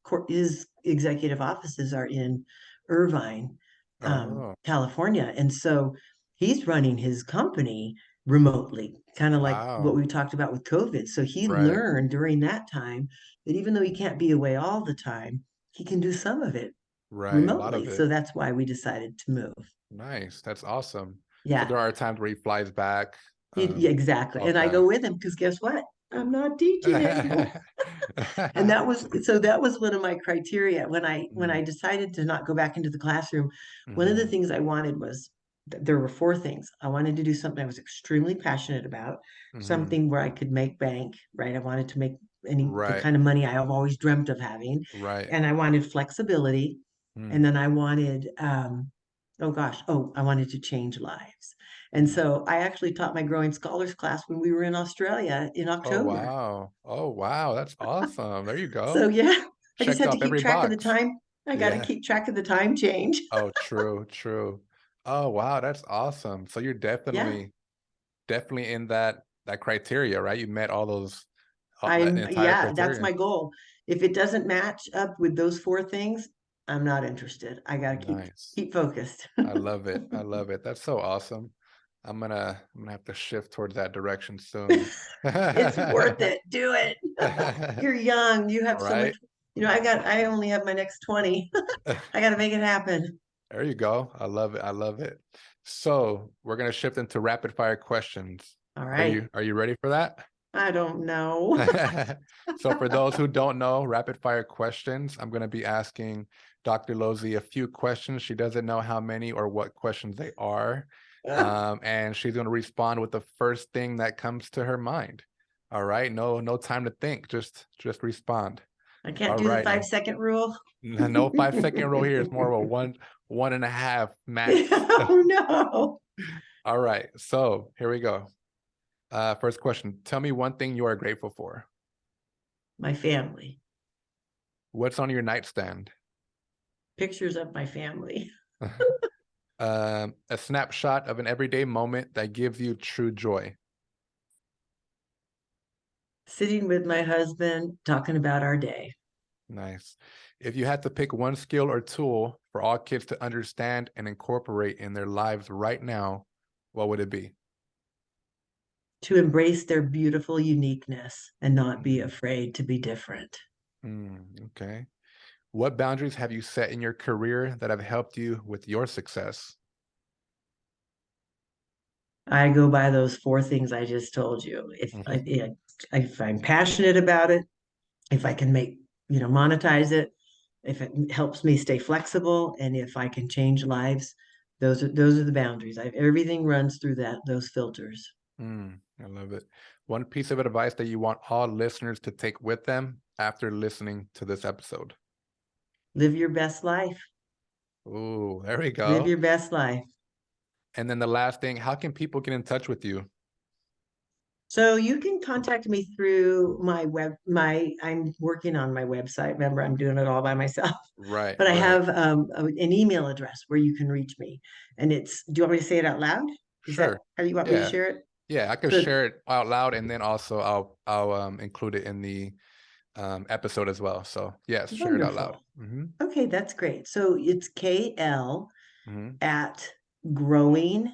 Speaker 2: executive offices are in Irvine,
Speaker 1: Oh,
Speaker 2: California. And so he's running his company remotely, kind of like what
Speaker 1: wow.
Speaker 2: we talked about with COVID. So he
Speaker 1: Right,
Speaker 2: learned during that time that even though he can't be away all the time, he can do some of it
Speaker 1: right. A lot
Speaker 2: remotely.
Speaker 1: of it.
Speaker 2: So that's why we decided to move.
Speaker 1: Nice. That's awesome. So
Speaker 2: Yeah,
Speaker 1: there are times where he flies back.
Speaker 2: yeah, exactly. And I
Speaker 1: Okay.
Speaker 2: go with him because guess what? I'm not teaching anymore. And that was one of my criteria when I
Speaker 1: Mm,
Speaker 2: decided to not go back into the classroom. One of the
Speaker 1: mhm.
Speaker 2: things I wanted was there were four things. I wanted to do something I was extremely passionate about,
Speaker 1: Mhm.
Speaker 2: something where I could make bank, right? I wanted to make the
Speaker 1: Right,
Speaker 2: kind of money I've always dreamt of having,
Speaker 1: right.
Speaker 2: and I wanted flexibility, and
Speaker 1: Mm,
Speaker 2: then I wanted I wanted to change lives. And
Speaker 1: mm.
Speaker 2: so I actually taught my growing scholars class when we were in Australia in
Speaker 1: Oh,
Speaker 2: October.
Speaker 1: wow. Oh, wow. That's awesome. There you
Speaker 2: So
Speaker 1: go.
Speaker 2: yeah, I just
Speaker 1: Checked
Speaker 2: had to
Speaker 1: off
Speaker 2: keep
Speaker 1: every
Speaker 2: track of the
Speaker 1: box.
Speaker 2: time. I got to
Speaker 1: Yeah.
Speaker 2: keep track of the time change.
Speaker 1: Oh, true, true. Oh, wow. That's awesome. So you're
Speaker 2: Yeah,
Speaker 1: definitely in that criteria, right? You met all those, that
Speaker 2: I'm
Speaker 1: entire
Speaker 2: yeah, that's
Speaker 1: criteria.
Speaker 2: my goal. If it doesn't match up with those four things, I'm not interested. I got to
Speaker 1: Nice.
Speaker 2: keep focused.
Speaker 1: I love it. I love it. That's so awesome. I'm gonna have to shift towards that direction soon.
Speaker 2: It's worth it. Do it. You're young. You have so much,
Speaker 1: Right?
Speaker 2: I only have my next 20. I got to make it happen.
Speaker 1: There you go. I love it. I love it. So we're gonna shift into rapid fire questions.
Speaker 2: All
Speaker 1: Are
Speaker 2: right.
Speaker 1: you ready for that?
Speaker 2: I don't know.
Speaker 1: So for those who don't know, rapid fire questions, I'm gonna be asking Dr. Lozi a few questions. She doesn't know how many or what questions they are. And she's gonna respond with the first thing that comes to her mind. All right. No time to think. Just respond.
Speaker 2: I can't
Speaker 1: All
Speaker 2: do the
Speaker 1: righty.
Speaker 2: 5-second rule.
Speaker 1: No 5 second rule here. It's more of a one and a half max.
Speaker 2: Oh no.
Speaker 1: All right. So here we go. First question. Tell me one thing you are grateful for.
Speaker 2: My family.
Speaker 1: What's on your nightstand?
Speaker 2: Pictures of my family.
Speaker 1: A snapshot of an everyday moment that gives you true joy.
Speaker 2: Sitting with my husband, talking about our day.
Speaker 1: Nice. If you had to pick one skill or tool for all kids to understand and incorporate in their lives right now, what would it be?
Speaker 2: To embrace their beautiful uniqueness and not be
Speaker 1: Mm,
Speaker 2: afraid to be different.
Speaker 1: okay. What boundaries have you set in your career that have helped you with your success?
Speaker 2: I go by those four things I just told you.
Speaker 1: Mhm.
Speaker 2: If I'm passionate about it, if I can make, monetize it, if it helps me stay flexible, and if I can change lives, those are the boundaries. Everything runs through those filters.
Speaker 1: I love it. One piece of advice that you want all listeners to take with them after listening to this episode.
Speaker 2: Live your best life.
Speaker 1: Ooh, there we
Speaker 2: Live
Speaker 1: go.
Speaker 2: your best life.
Speaker 1: And then the last thing, how can people get in touch with you?
Speaker 2: So you can contact me through I'm working on my website. Remember, I'm doing it all by myself.
Speaker 1: Right,
Speaker 2: But I
Speaker 1: right.
Speaker 2: have an email address where you can reach me. And do you want me to say it out loud? Is that
Speaker 1: Sure.
Speaker 2: how you want me to
Speaker 1: Yeah.
Speaker 2: share it?
Speaker 1: Yeah, I could
Speaker 2: So
Speaker 1: share it out loud and then also I'll include it in the episode as well. So yes, share it out loud.
Speaker 2: wonderful. Okay, that's great. So it's KL
Speaker 1: Hmm.
Speaker 2: at growing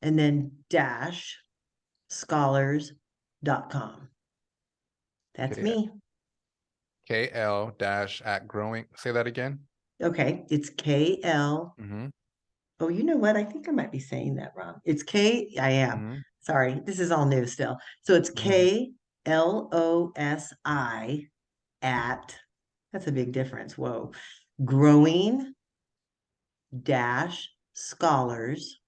Speaker 2: and then dash scholars.com. That's
Speaker 1: Okay.
Speaker 2: me.
Speaker 1: KL dash at growing. Say that again.
Speaker 2: Okay, it's KL.
Speaker 1: Hmm.
Speaker 2: Oh, you know what? I think I might be saying that wrong. I am.
Speaker 1: Hmm.
Speaker 2: Sorry, this is all new still. So it's
Speaker 1: Hmm.
Speaker 2: KLOSI at, that's a big difference. Whoa. Growing dash scholars.com.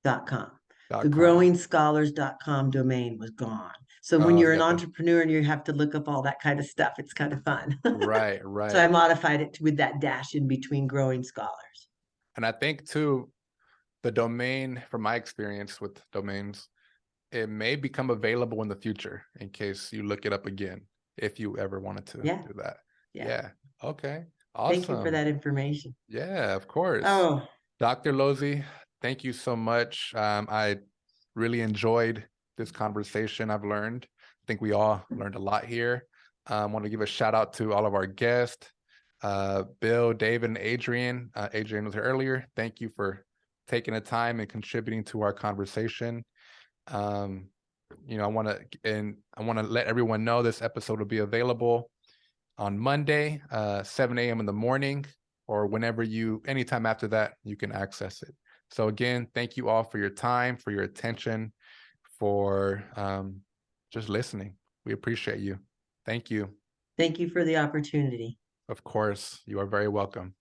Speaker 2: The
Speaker 1: .com.
Speaker 2: growingscholars.com domain was gone. So when
Speaker 1: Oh,
Speaker 2: you're
Speaker 1: you
Speaker 2: an
Speaker 1: got the
Speaker 2: entrepreneur and you have to look up all that kind of stuff, it's kind of fun.
Speaker 1: right,
Speaker 2: So I
Speaker 1: right.
Speaker 2: modified it with that dash in between growing scholars.
Speaker 1: And I think too, the domain, from my experience with domains, it may become available in the future in case you look it up again, if you ever wanted to
Speaker 2: Yeah,
Speaker 1: do that.
Speaker 2: yeah.
Speaker 1: Yeah. Okay.
Speaker 2: Thank you for
Speaker 1: Awesome.
Speaker 2: that information.
Speaker 1: Yeah, of course.
Speaker 2: Oh,
Speaker 1: Dr. Lozi, thank you so much. I really enjoyed this conversation. I think we all learned a lot here. I want to give a shout out to all of our guests. Bill, David, and Adrian. Adrian was here earlier. Thank you for taking the time and contributing to our conversation. I want to let everyone know this episode will be available on Monday, 7 a.m. in the morning, or anytime after that, you can access it. So again, thank you all for your time, for your attention, for just listening. We appreciate you. Thank you.
Speaker 2: Thank you for the opportunity.
Speaker 1: Of course, you are very welcome.